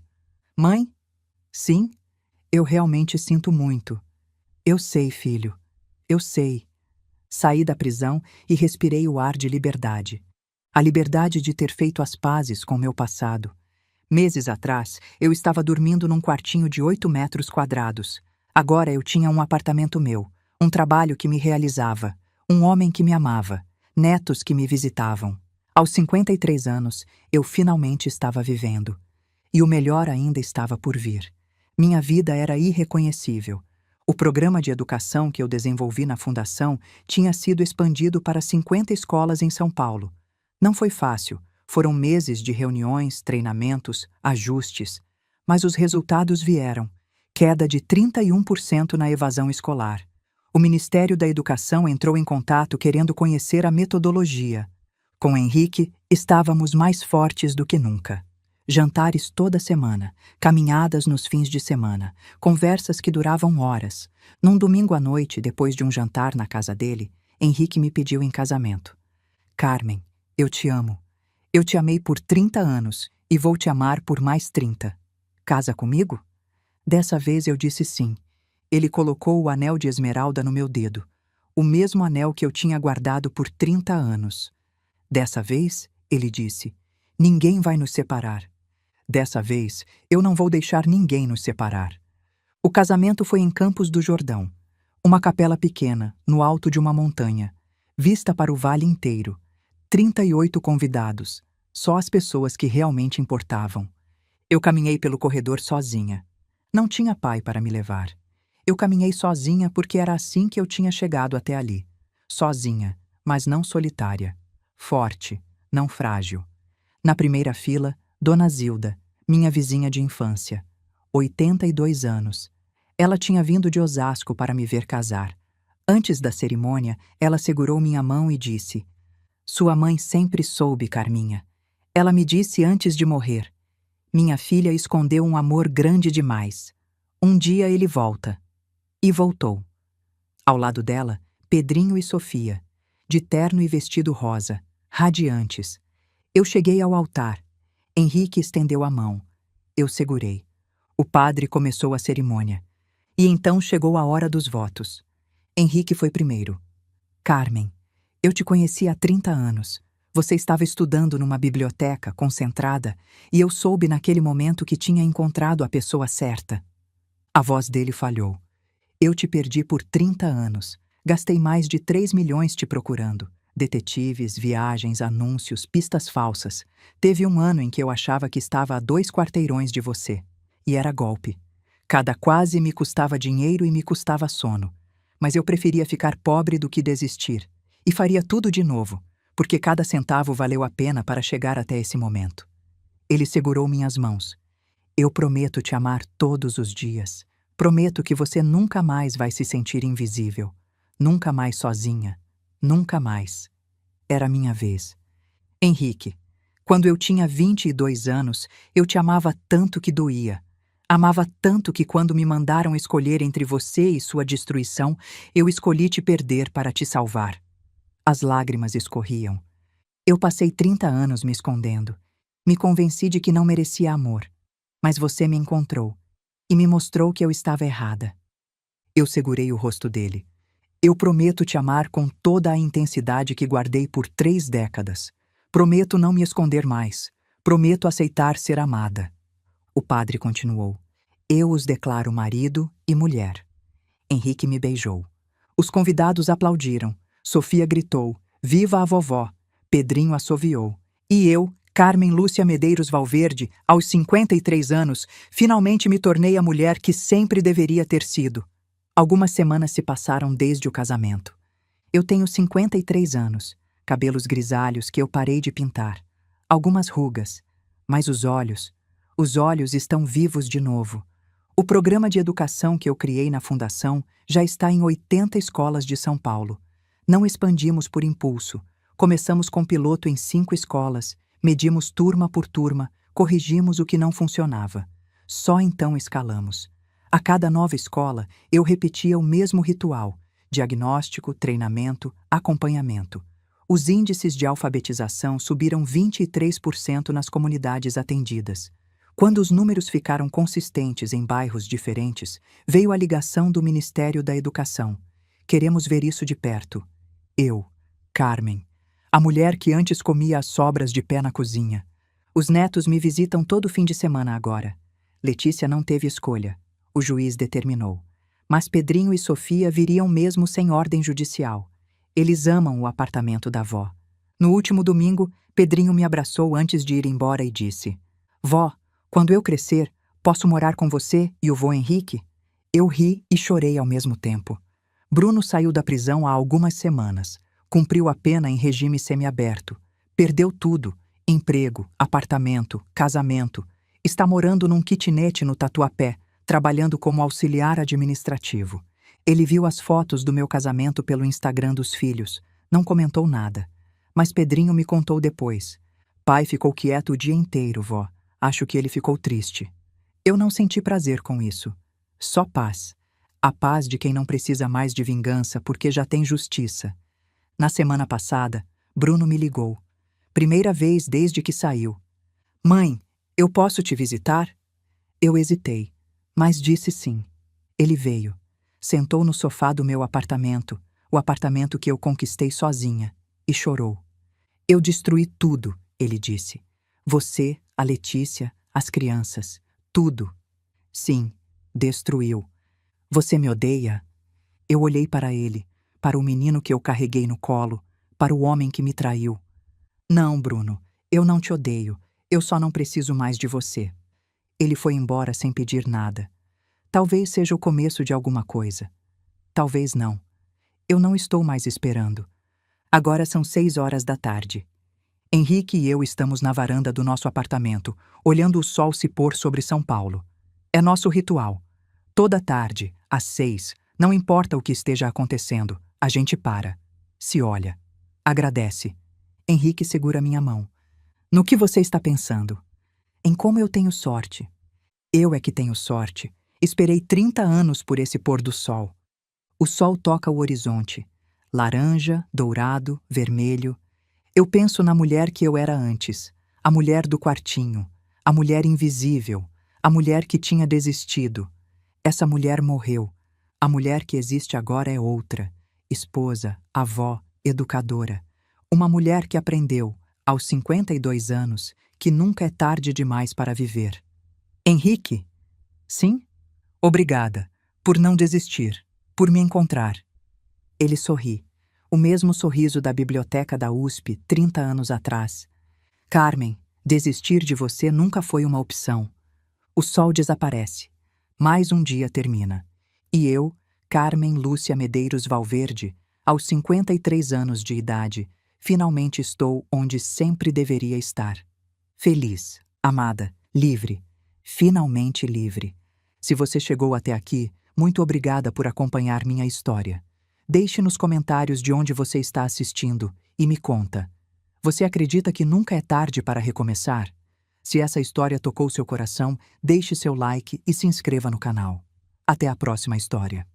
Mãe? Sim? Eu realmente sinto muito. Eu sei, filho. Eu sei. Saí da prisão e respirei o ar de liberdade. A liberdade de ter feito as pazes com meu passado. Meses atrás, eu estava dormindo num quartinho de 8 metros quadrados. Agora eu tinha um apartamento meu, um trabalho que me realizava, um homem que me amava, netos que me visitavam. Aos 53 anos, eu finalmente estava vivendo. E o melhor ainda estava por vir. Minha vida era irreconhecível. O programa de educação que eu desenvolvi na fundação tinha sido expandido para 50 escolas em São Paulo. Não foi fácil. Foram meses de reuniões, treinamentos, ajustes. Mas os resultados vieram. Queda de 31% na evasão escolar. O Ministério da Educação entrou em contato querendo conhecer a metodologia. Com Henrique, estávamos mais fortes do que nunca. Jantares toda semana, caminhadas nos fins de semana, conversas que duravam horas. Num domingo à noite, depois de um jantar na casa dele, Henrique me pediu em casamento. Carmen, eu te amo. Eu te amei por 30 anos e vou te amar por mais 30. Casa comigo? Dessa vez eu disse sim. Ele colocou o anel de esmeralda no meu dedo, o mesmo anel que eu tinha guardado por 30 anos. Dessa vez, ele disse, ninguém vai nos separar. Dessa vez, eu não vou deixar ninguém nos separar. O casamento foi em Campos do Jordão, uma capela pequena, no alto de uma montanha, vista para o vale inteiro. 38 convidados, só as pessoas que realmente importavam. Eu caminhei pelo corredor sozinha. Não tinha pai para me levar. Eu caminhei sozinha porque era assim que eu tinha chegado até ali. Sozinha, mas não solitária. Forte, não frágil. Na primeira fila, Dona Zilda, minha vizinha de infância. 82 anos. Ela tinha vindo de Osasco para me ver casar. Antes da cerimônia, ela segurou minha mão e disse: sua mãe sempre soube, Carminha. Ela me disse antes de morrer. Minha filha escondeu um amor grande demais. Um dia ele volta. E voltou. Ao lado dela, Pedrinho e Sofia. de terno e vestido rosa, radiantes. Eu cheguei ao altar. Henrique estendeu a mão. Eu segurei. O padre começou a cerimônia. E então chegou a hora dos votos. Henrique foi primeiro. Carmen, eu te conheci há 30 anos. Você estava estudando numa biblioteca, concentrada, e eu soube naquele momento que tinha encontrado a pessoa certa. A voz dele falhou. Eu te perdi por 30 anos. Gastei mais de 3 milhões te procurando. Detetives, viagens, anúncios, pistas falsas. Teve um ano em que eu achava que estava a 2 quarteirões de você. E era golpe. Cada quase me custava dinheiro e me custava sono. Mas eu preferia ficar pobre do que desistir. E faria tudo de novo, porque cada centavo valeu a pena para chegar até esse momento. Ele segurou minhas mãos. Eu prometo te amar todos os dias. Prometo que você nunca mais vai se sentir invisível. Nunca mais sozinha. Nunca mais. Era minha vez. Henrique, quando eu tinha 22 anos, eu te amava tanto que doía. Amava tanto que quando me mandaram escolher entre você e sua destruição, eu escolhi te perder para te salvar. As lágrimas escorriam. Eu passei 30 anos me escondendo. Me convenci de que não merecia amor. Mas você me encontrou e me mostrou que eu estava errada. Eu segurei o rosto dele. Eu prometo te amar com toda a intensidade que guardei por 3 décadas. Prometo não me esconder mais. Prometo aceitar ser amada. O padre continuou. Eu os declaro marido e mulher. Henrique me beijou. Os convidados aplaudiram. Sofia gritou, viva a vovó. Pedrinho assoviou. E eu, Carmen Lúcia Medeiros Valverde, aos 53 anos, finalmente me tornei a mulher que sempre deveria ter sido. Algumas semanas se passaram desde o casamento. Eu tenho 53 anos, cabelos grisalhos que eu parei de pintar, algumas rugas, mas os olhos estão vivos de novo. O programa de educação que eu criei na fundação já está em 80 escolas de São Paulo. Não expandimos por impulso. Começamos com piloto em 5 escolas, medimos turma por turma, corrigimos o que não funcionava. Só então escalamos. A cada nova escola, eu repetia o mesmo ritual: diagnóstico, treinamento, acompanhamento. Os índices de alfabetização subiram 23% nas comunidades atendidas. Quando os números ficaram consistentes em bairros diferentes, veio a ligação do Ministério da Educação. Queremos ver isso de perto. Eu, Carmen, a mulher que antes comia as sobras de pé na cozinha. Os netos me visitam todo fim de semana agora. Letícia não teve escolha. O juiz determinou. Mas Pedrinho e Sofia viriam mesmo sem ordem judicial. Eles amam o apartamento da avó. No último domingo, Pedrinho me abraçou antes de ir embora e disse: Vó, quando eu crescer, posso morar com você e o vô Henrique? Eu ri e chorei ao mesmo tempo. Bruno saiu da prisão há algumas semanas. Cumpriu a pena em regime semiaberto. Perdeu tudo: emprego, apartamento, casamento. Está morando num kitnet no Tatuapé, trabalhando como auxiliar administrativo. Ele viu as fotos do meu casamento pelo Instagram dos filhos. Não comentou nada. Mas Pedrinho me contou depois. Pai ficou quieto o dia inteiro, vó. Acho que ele ficou triste. Eu não senti prazer com isso. Só paz. A paz de quem não precisa mais de vingança porque já tem justiça. Na semana passada, Bruno me ligou. Primeira vez desde que saiu. Mãe, eu posso te visitar? Eu hesitei, mas disse sim. Ele veio. Sentou no sofá do meu apartamento, o apartamento que eu conquistei sozinha, e chorou. Eu destruí tudo, ele disse. Você, a Letícia, as crianças, tudo. Sim, destruiu. Você me odeia? Eu olhei para ele, para o menino que eu carreguei no colo, para o homem que me traiu. Não, Bruno, eu não te odeio. Eu só não preciso mais de você. Ele foi embora sem pedir nada. Talvez seja o começo de alguma coisa. Talvez não. Eu não estou mais esperando. Agora são 6 horas da tarde. Henrique e eu estamos na varanda do nosso apartamento, olhando o sol se pôr sobre São Paulo. É nosso ritual. Toda tarde, às 6, não importa o que esteja acontecendo, a gente para, se olha, agradece. Henrique segura minha mão. No que você está pensando? Em como eu tenho sorte. Eu é que tenho sorte. Esperei 30 anos por esse pôr do sol. O sol toca o horizonte. laranja, dourado, vermelho. Eu penso na mulher que eu era antes, a mulher do quartinho, a mulher invisível, a mulher que tinha desistido. Essa mulher morreu. A mulher que existe agora é outra, esposa, avó, educadora. Uma mulher que aprendeu, aos 52 anos, que nunca é tarde demais para viver. Henrique? Sim? Obrigada, por não desistir, por me encontrar. Ele sorri, o mesmo sorriso da biblioteca da USP 30 anos atrás. Carmen, desistir de você nunca foi uma opção. O sol desaparece. Mais um dia termina. E eu, Carmen Lúcia Medeiros Valverde, aos 53 anos de idade, finalmente estou onde sempre deveria estar. Feliz, amada, livre, finalmente livre. Se você chegou até aqui, muito obrigada por acompanhar minha história. Deixe nos comentários de onde você está assistindo e me conta. Você acredita que nunca é tarde para recomeçar? Se essa história tocou seu coração, deixe seu like e se inscreva no canal. Até a próxima história.